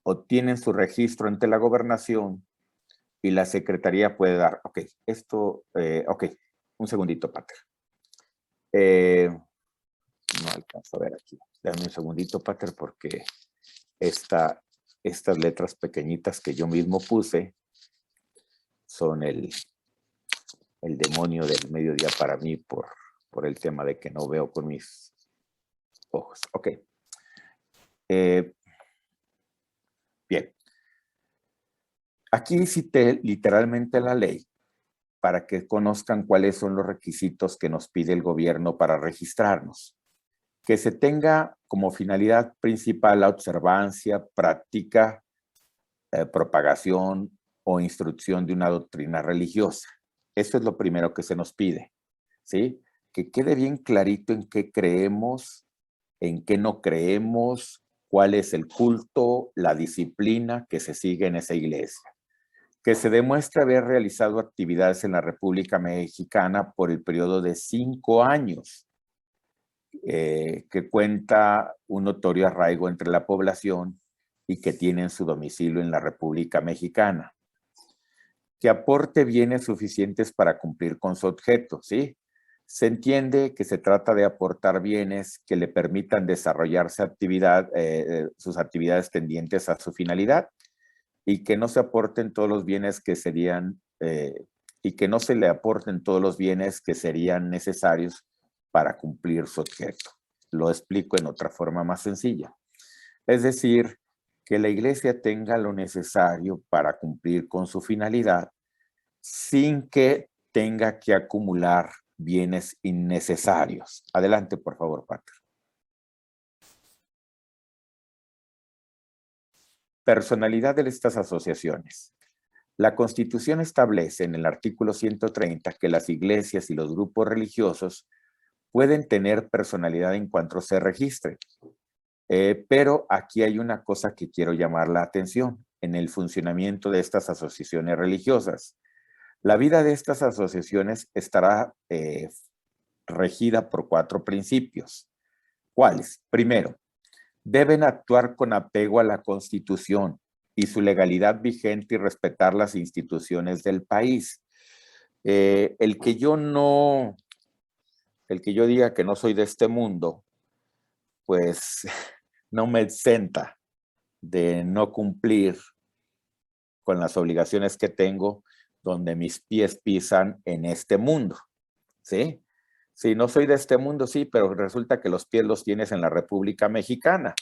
obtienen su registro ante la gobernación y la secretaría puede dar, un segundito, Pater. No alcanzo a ver aquí. Dame un segundito, Pater, porque estas letras pequeñitas que yo mismo puse son el demonio del mediodía para mí por el tema de que no veo con mis ojos. Ok. Bien. Aquí cité literalmente la ley para que conozcan cuáles son los requisitos que nos pide el gobierno para registrarnos. Que se tenga como finalidad principal la observancia, práctica, propagación o instrucción de una doctrina religiosa. Esto es lo primero que se nos pide, ¿sí? que quede bien clarito en qué creemos, en qué no creemos, cuál es el culto, la disciplina que se sigue en esa iglesia. Que se demuestre haber realizado actividades en la República Mexicana por el periodo de 5 años, que cuenta un notorio arraigo entre la población y que tienen su domicilio en la República Mexicana. Que aporte bienes suficientes para cumplir con su objeto, ¿sí? Se entiende que se trata de aportar bienes que le permitan desarrollarse sus actividades tendientes a su finalidad, y que no se aporten todos los bienes que serían, y que no se le aporten todos los bienes que serían necesarios para cumplir su objeto. Lo explico en otra forma más sencilla. Es decir, que la iglesia tenga lo necesario para cumplir con su finalidad sin que tenga que acumular bienes innecesarios. Adelante, por favor, Pater. Personalidad de estas asociaciones. La Constitución establece en el artículo 130 que las iglesias y los grupos religiosos pueden tener personalidad en cuanto se registren. Pero aquí hay una cosa que quiero llamar la atención en el funcionamiento de estas asociaciones religiosas. La vida de estas asociaciones estará regida por 4 principios. ¿Cuáles? Primero, deben actuar con apego a la Constitución y su legalidad vigente y respetar las instituciones del país. El que yo diga que no soy de este mundo, pues no me exenta de no cumplir con las obligaciones que tengo donde mis pies pisan en este mundo, ¿sí? Sí, no soy de este mundo, sí, pero resulta que los pies los tienes en la República Mexicana.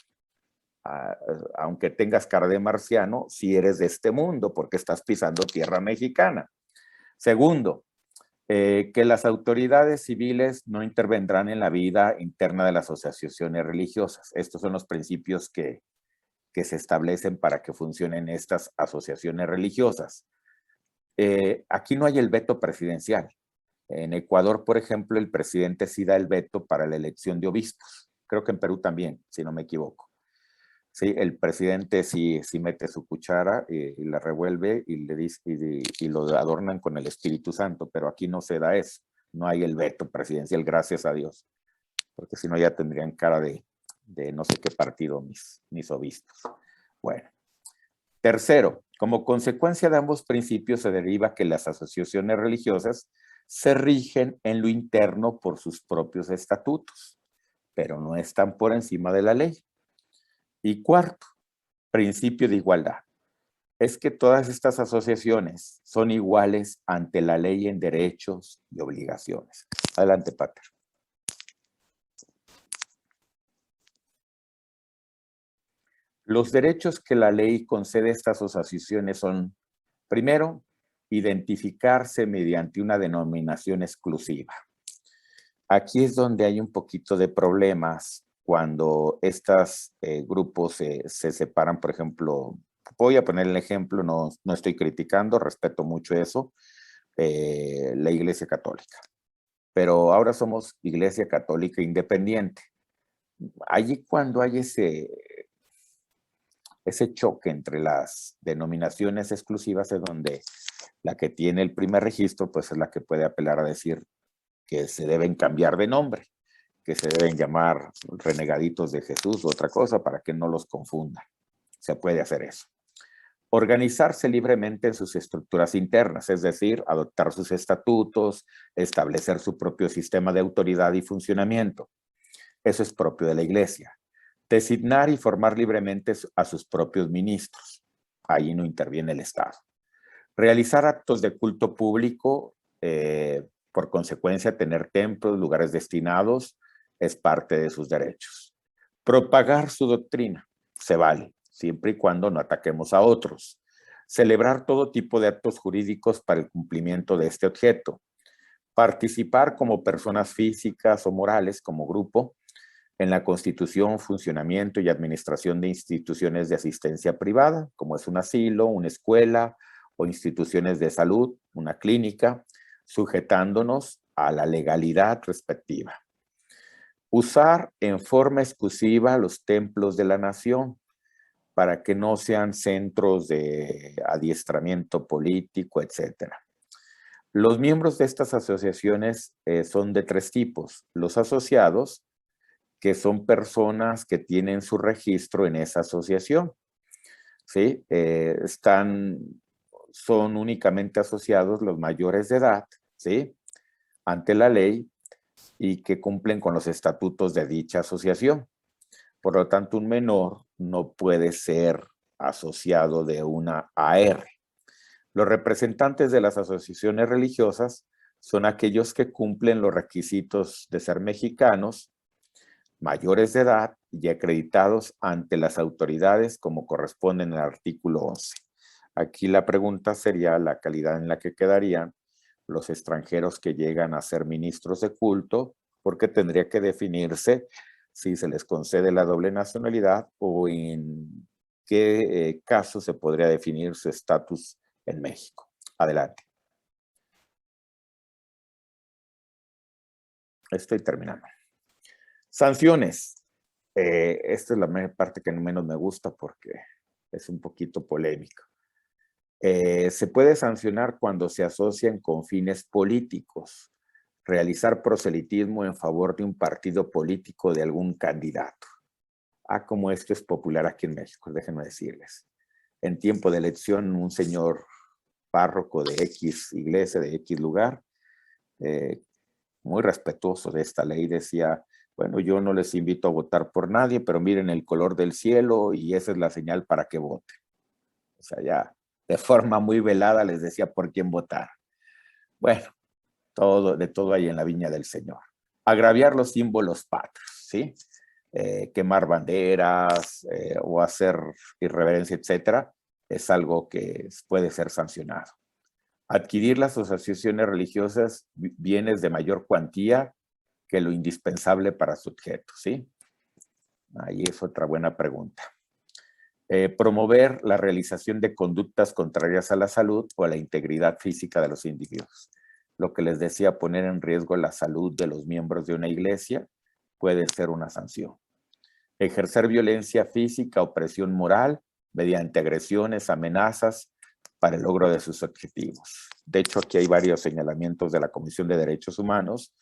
Aunque tengas cara de marciano, sí eres de este mundo porque estás pisando tierra mexicana. Segundo, que las autoridades civiles no intervendrán en la vida interna de las asociaciones religiosas. Estos son los principios que se establecen para que funcionen estas asociaciones religiosas. Aquí no hay el veto presidencial. En Ecuador, por ejemplo, el presidente sí da el veto para la elección de obispos. Creo que en Perú también, si no me equivoco. Sí, el presidente sí mete su cuchara y la revuelve y le dice, y lo adornan con el Espíritu Santo, pero aquí no se da eso. No hay el veto presidencial, gracias a Dios. Porque si no ya tendrían cara de no sé qué partido mis obispos. Bueno. Tercero, como consecuencia de ambos principios se deriva que las asociaciones religiosas se rigen en lo interno por sus propios estatutos, pero no están por encima de la ley. Y cuarto, principio de igualdad. Es que todas estas asociaciones son iguales ante la ley en derechos y obligaciones. Adelante, Pater. Los derechos que la ley concede a estas asociaciones son, primero, identificarse mediante una denominación exclusiva. Aquí es donde hay un poquito de problemas cuando estos grupos se separan. Por ejemplo, voy a poner el ejemplo, no estoy criticando, respeto mucho eso, la Iglesia Católica. Pero ahora somos Iglesia Católica Independiente. Allí cuando hay ese choque entre las denominaciones exclusivas es donde la que tiene el primer registro pues es la que puede apelar a decir que se deben cambiar de nombre, que se deben llamar renegaditos de Jesús o otra cosa para que no los confundan. Se puede hacer eso. Organizarse libremente en sus estructuras internas, es decir, adoptar sus estatutos, establecer su propio sistema de autoridad y funcionamiento. Eso es propio de la Iglesia. Designar y formar libremente a sus propios ministros. Ahí no interviene el Estado. Realizar actos de culto público, por consecuencia, tener templos, lugares destinados, es parte de sus derechos. Propagar su doctrina, se vale, siempre y cuando no ataquemos a otros. Celebrar todo tipo de actos jurídicos para el cumplimiento de este objeto. Participar como personas físicas o morales, como grupo, en la constitución, funcionamiento y administración de instituciones de asistencia privada, como es un asilo, una escuela o instituciones de salud, una clínica, sujetándonos a la legalidad respectiva. Usar en forma exclusiva los templos de la nación para que no sean centros de adiestramiento político, etc. Los miembros de estas asociaciones son de 3 tipos. Los asociados, que son personas que tienen su registro en esa asociación, ¿sí? Son únicamente asociados los mayores de edad, ¿sí? Ante la ley y que cumplen con los estatutos de dicha asociación. Por lo tanto, un menor no puede ser asociado de una AR. Los representantes de las asociaciones religiosas son aquellos que cumplen los requisitos de ser mexicanos, mayores de edad y acreditados ante las autoridades como corresponde en el artículo 11. Aquí la pregunta sería la calidad en la que quedarían los extranjeros que llegan a ser ministros de culto, porque tendría que definirse si se les concede la doble nacionalidad o en qué caso se podría definir su estatus en México. Adelante. Estoy terminando. Sanciones. Esta es la parte que menos me gusta porque es un poquito polémica. Se puede sancionar cuando se asocian con fines políticos, realizar proselitismo en favor de un partido político de algún candidato. Como esto es popular aquí en México, déjenme decirles. En tiempo de elección, un señor párroco de X iglesia, de X lugar, muy respetuoso de esta ley, decía, bueno, yo no les invito a votar por nadie, pero miren el color del cielo y esa es la señal para que voten. O sea, ya de forma muy velada les decía por quién votar. Bueno, de todo hay en la viña del Señor. Agraviar los símbolos patrios, ¿sí? Quemar banderas o hacer irreverencia, etcétera, es algo que puede ser sancionado. Adquirir las asociaciones religiosas bienes de mayor cuantía que lo indispensable para su objeto, ¿sí? Ahí es otra buena pregunta. Promover la realización de conductas contrarias a la salud o a la integridad física de los individuos. Lo que les decía, poner en riesgo la salud de los miembros de una iglesia puede ser una sanción. Ejercer violencia física o presión moral mediante agresiones, amenazas para el logro de sus objetivos. De hecho, aquí hay varios señalamientos de la Comisión de Derechos Humanos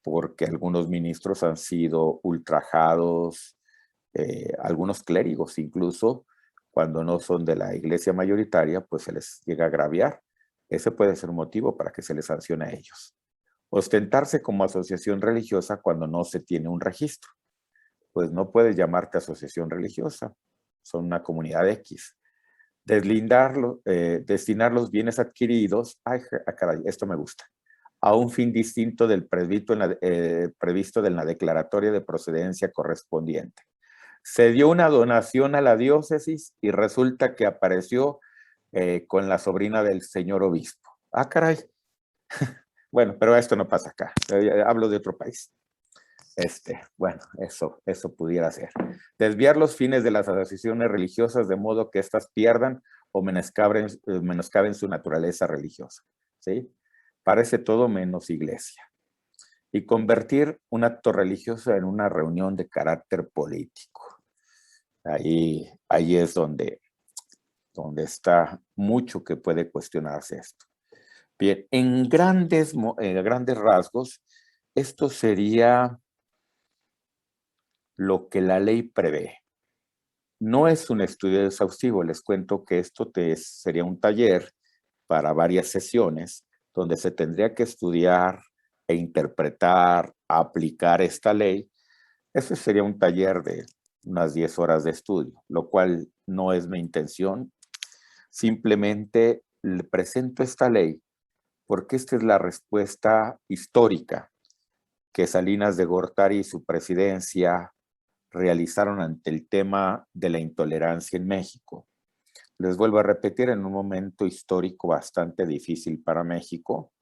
porque algunos ministros han sido ultrajados, algunos clérigos incluso, cuando no son de la iglesia mayoritaria, pues se les llega a agraviar. Ese puede ser un motivo para que se les sancione a ellos. Ostentarse como asociación religiosa cuando no se tiene un registro. Pues no puedes llamarte asociación religiosa, son una comunidad X. Destinar los bienes adquiridos, caray, esto me gusta, a un fin distinto del previsto en la declaratoria de procedencia correspondiente. Se dio una donación a la diócesis y resulta que apareció con la sobrina del señor obispo. Caray. Bueno, pero esto no pasa acá. Hablo de otro país. Bueno, eso pudiera ser. Desviar los fines de las asociaciones religiosas de modo que éstas pierdan o menoscaben su naturaleza religiosa. ¿Sí? Parece todo menos iglesia. Y convertir un acto religioso en una reunión de carácter político. Ahí es donde está mucho que puede cuestionarse esto. Bien, en grandes rasgos, esto sería lo que la ley prevé. No es un estudio exhaustivo, les cuento que esto sería un taller para varias sesiones donde se tendría que estudiar e interpretar, aplicar esta ley. Ese sería un taller de unas 10 horas de estudio, lo cual no es mi intención. Simplemente le presento esta ley porque esta es la respuesta histórica que Salinas de Gortari y su presidencia realizaron ante el tema de la intolerancia en México. Les vuelvo a repetir, en un momento histórico bastante difícil para México,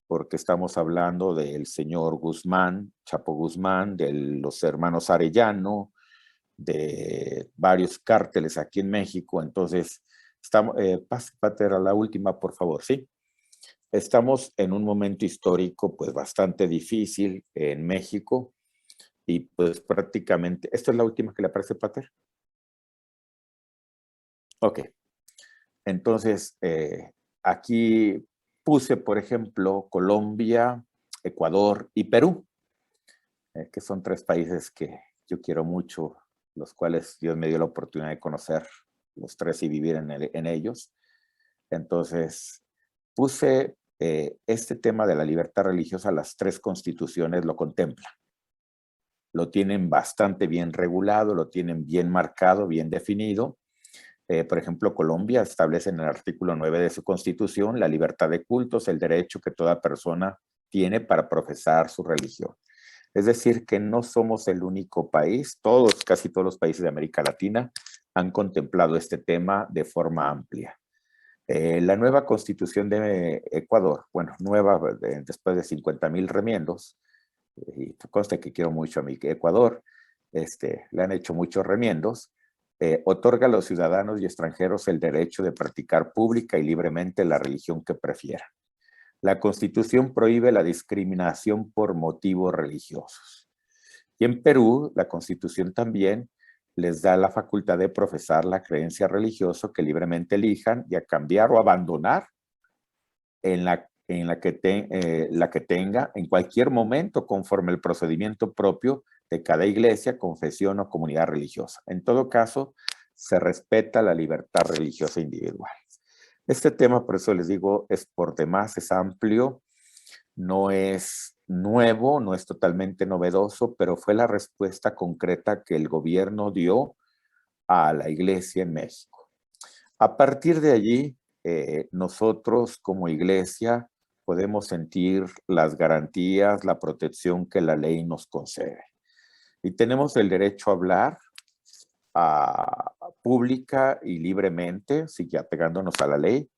porque estamos hablando del señor Guzmán, Chapo Guzmán, de los hermanos Arellano, de varios cárteles aquí en México. Entonces, pase, Pater, a la última, por favor, ¿sí? Estamos en un momento histórico pues bastante difícil en México y pues prácticamente, ¿esta es la última que le aparece, Pater? Ok, entonces aquí puse, por ejemplo, Colombia, Ecuador y Perú, que son 3 países que yo quiero mucho, los cuales Dios me dio la oportunidad de conocer los 3 y vivir en ellos. Entonces, puse este tema de la libertad religiosa, las 3 constituciones lo contemplan. Lo tienen bastante bien regulado, lo tienen bien marcado, bien definido. Por ejemplo, Colombia establece en el artículo 9 de su constitución la libertad de cultos, el derecho que toda persona tiene para profesar su religión. Es decir, que no somos el único país, casi todos los países de América Latina han contemplado este tema de forma amplia. La nueva constitución de Ecuador, bueno, nueva después de 50,000 remiendos, y consta que quiero mucho a mi Ecuador, le han hecho muchos remiendos, otorga a los ciudadanos y extranjeros el derecho de practicar pública y libremente la religión que prefieran. La Constitución prohíbe la discriminación por motivos religiosos. Y en Perú, la Constitución también les da la facultad de profesar la creencia religiosa que libremente elijan y a cambiar o abandonar la que tenga en cualquier momento conforme el procedimiento propio de cada iglesia, confesión o comunidad religiosa. En todo caso, se respeta la libertad religiosa individual. Este tema, por eso les digo, es por demás, es amplio, no es nuevo, no es totalmente novedoso, pero fue la respuesta concreta que el gobierno dio a la iglesia en México. A partir de allí, nosotros como iglesia podemos sentir las garantías, la protección que la ley nos concede. Y tenemos el derecho a hablar pública y libremente, sigue apegándonos a la ley,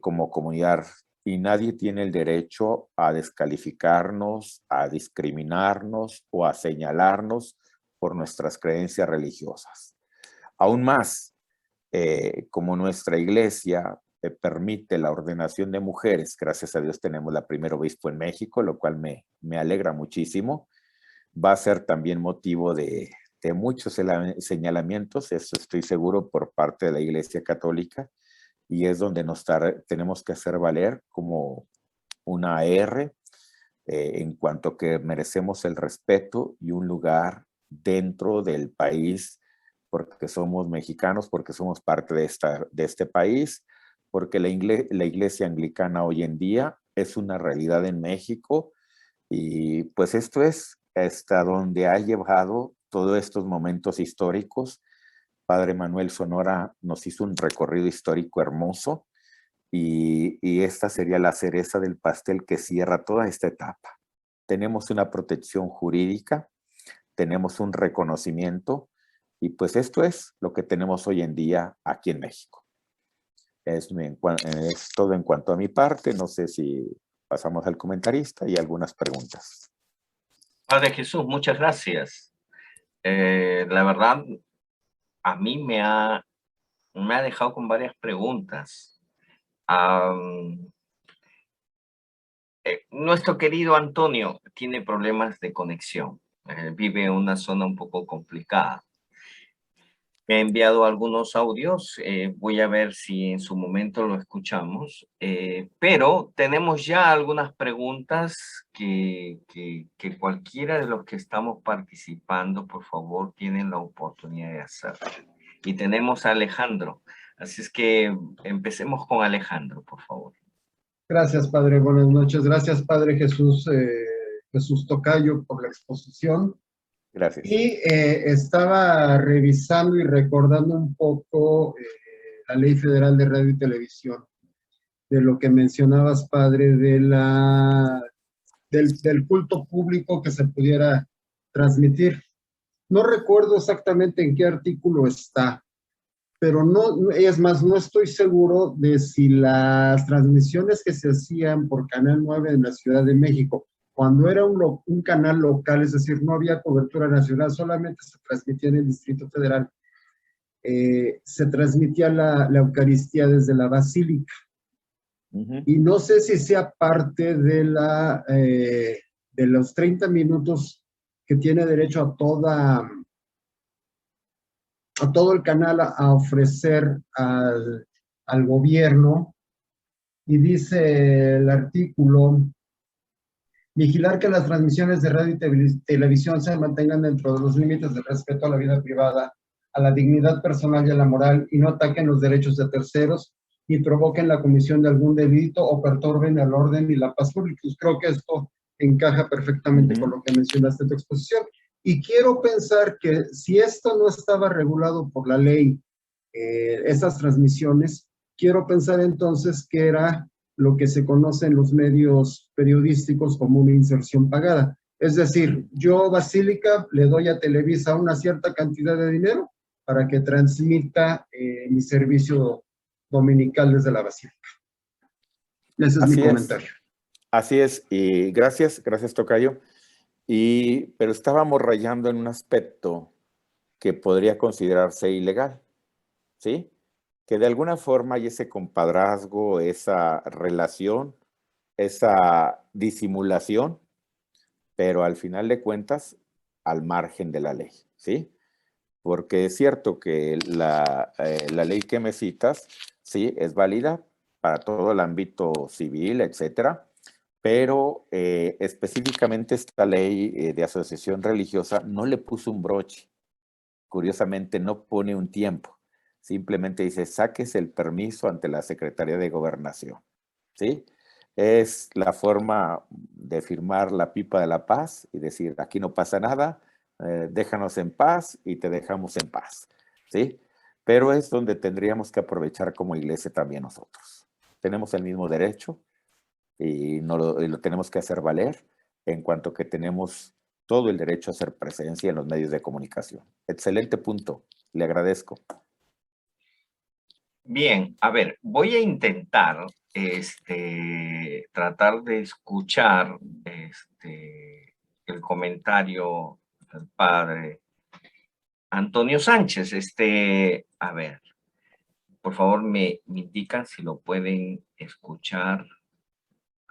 como comunidad. Y nadie tiene el derecho a descalificarnos, a discriminarnos o a señalarnos por nuestras creencias religiosas. Aún más, como nuestra iglesia permite la ordenación de mujeres, gracias a Dios tenemos la primera obispo en México, lo cual me alegra muchísimo, va a ser también motivo de muchos señalamientos, eso estoy seguro, por parte de la Iglesia Católica, y es donde tenemos que hacer valer como una R en cuanto que merecemos el respeto y un lugar dentro del país, porque somos mexicanos, porque somos parte de este país, porque la iglesia anglicana hoy en día es una realidad en México, y pues esto es hasta donde ha llevado todos estos momentos históricos. Padre Manuel Sonora nos hizo un recorrido histórico hermoso, y esta sería la cereza del pastel que cierra toda esta etapa. Tenemos una protección jurídica, tenemos un reconocimiento, y pues esto es lo que tenemos hoy en día aquí en México. Es todo en cuanto a mi parte. No sé si pasamos al comentarista y algunas preguntas. Padre Jesús, muchas gracias. La verdad, a mí me ha dejado con varias preguntas. Nuestro querido Antonio tiene problemas de conexión. Vive en una zona un poco complicada. Me ha enviado algunos audios. Voy a ver si en su momento lo escuchamos. Pero tenemos ya algunas preguntas que cualquiera de los que estamos participando, por favor, tienen la oportunidad de hacer. Y tenemos a Alejandro. Así es que empecemos con Alejandro, por favor. Gracias, Padre. Buenas noches. Gracias, Padre Jesús, Jesús Tocayo, por la exposición. Gracias. Y estaba revisando y recordando un poco la Ley Federal de Radio y Televisión, de lo que mencionabas, Padre, del culto público que se pudiera transmitir. No recuerdo exactamente en qué artículo está, pero no, es más, no estoy seguro de si las transmisiones que se hacían por Canal 9 en la Ciudad de México, cuando era un canal local, es decir, no había cobertura nacional, solamente se transmitía en el Distrito Federal, se transmitía la Eucaristía desde la Basílica. Y no sé si sea parte de de los 30 minutos que tiene derecho a todo el canal a ofrecer al gobierno. Y dice el artículo: vigilar que las transmisiones de radio y televisión se mantengan dentro de los límites del respeto a la vida privada, a la dignidad personal y a la moral, y no ataquen los derechos de terceros, ni provoquen la comisión de algún delito o perturben el orden y la paz pública. Pues creo que esto encaja perfectamente con lo que mencionaste en tu exposición. Y quiero pensar que si esto no estaba regulado por la ley, esas transmisiones, quiero pensar entonces que era lo que se conoce en los medios periodísticos como una inserción pagada. Es decir, yo, Basílica, le doy a Televisa una cierta cantidad de dinero para que transmita mi servicio dominical desde la Basílica. Ese es mi comentario. Así es, y gracias Tocayo. Pero estábamos rayando en un aspecto que podría considerarse ilegal, ¿sí? Que de alguna forma hay ese compadrazgo, esa relación, esa disimulación, pero al final de cuentas, al margen de la ley, ¿sí? Porque es cierto que la ley que me citas, sí, es válida para todo el ámbito civil, etcétera, pero específicamente esta ley de asociación religiosa no le puso un broche. Curiosamente, no pone un tiempo. Simplemente dice, sáquese el permiso ante la Secretaría de Gobernación, ¿sí? Es la forma de firmar la pipa de la paz y decir, aquí no pasa nada, déjanos en paz y te dejamos en paz, ¿sí? Pero es donde tendríamos que aprovechar como iglesia también nosotros. Tenemos el mismo derecho y lo tenemos que hacer valer en cuanto que tenemos todo el derecho a hacer presencia en los medios de comunicación. Excelente punto, le agradezco. Bien, a ver, voy a intentar tratar de escuchar el comentario del padre Antonio Sánchez. A ver, por favor me indican si lo pueden escuchar.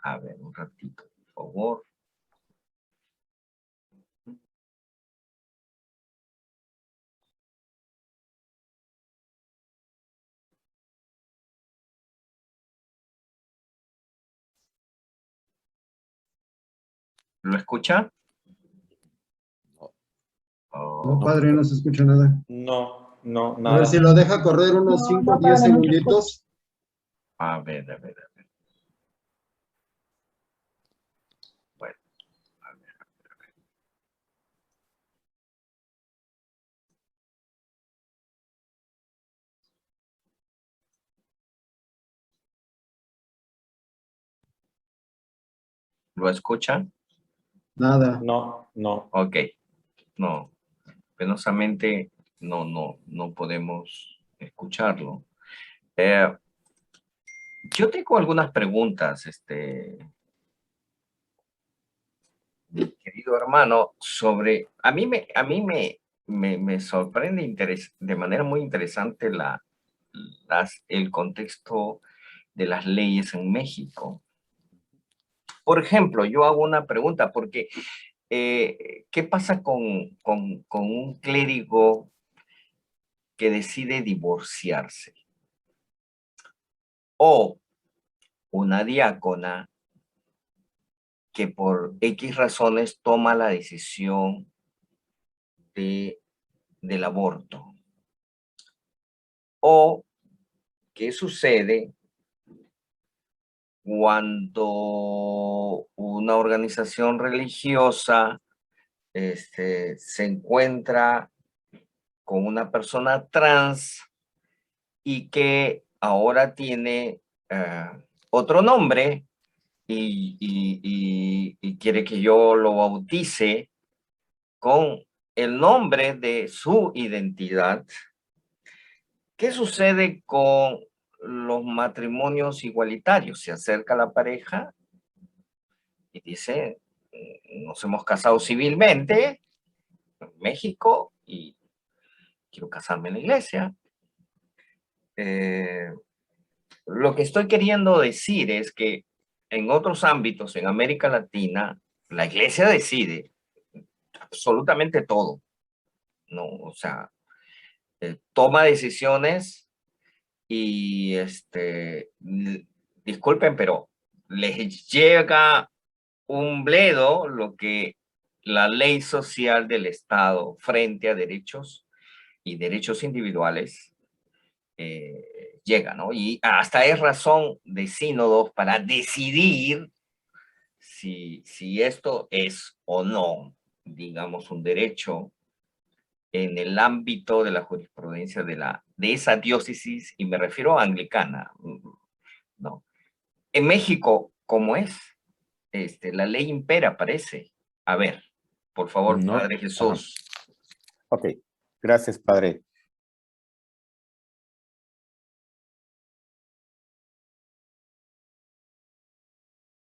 A ver, un ratito, por favor. ¿Lo escucha? No, padre, no se escucha nada. No, A ver si lo deja correr unos 5 o 10 segunditos. A ver, a ver, a ver. Bueno, a ver, a ver, a ver. ¿Lo escuchan? Nada. no. Ok, no, penosamente no podemos escucharlo. Yo tengo algunas preguntas, mi querido hermano, sobre, a mí me sorprende de manera muy interesante el contexto de las leyes en México. Por ejemplo, yo hago una pregunta, porque ¿qué pasa con un clérigo que decide divorciarse? O una diácona que por X razones toma la decisión del aborto. O qué sucede cuando una organización religiosa se encuentra con una persona trans y que ahora tiene otro nombre y quiere que yo lo bautice con el nombre de su identidad. ¿Qué sucede con los matrimonios igualitarios? Se acerca la pareja y dice, nos hemos casado civilmente en México y quiero casarme en la iglesia. Lo que estoy queriendo decir es que en otros ámbitos, en América Latina, la iglesia decide absolutamente todo, ¿no? O sea, toma decisiones y, disculpen, pero les llega un bledo lo que la ley social del Estado frente a derechos y derechos individuales llega, ¿no? Y hasta es razón de sínodos para decidir si esto es o no, digamos, un derecho en el ámbito de la jurisprudencia de esa diócesis, y me refiero a anglicana, ¿no? En México, ¿cómo es? La ley impera, parece. A ver, por favor, No, Padre Jesús. Ok, gracias, padre.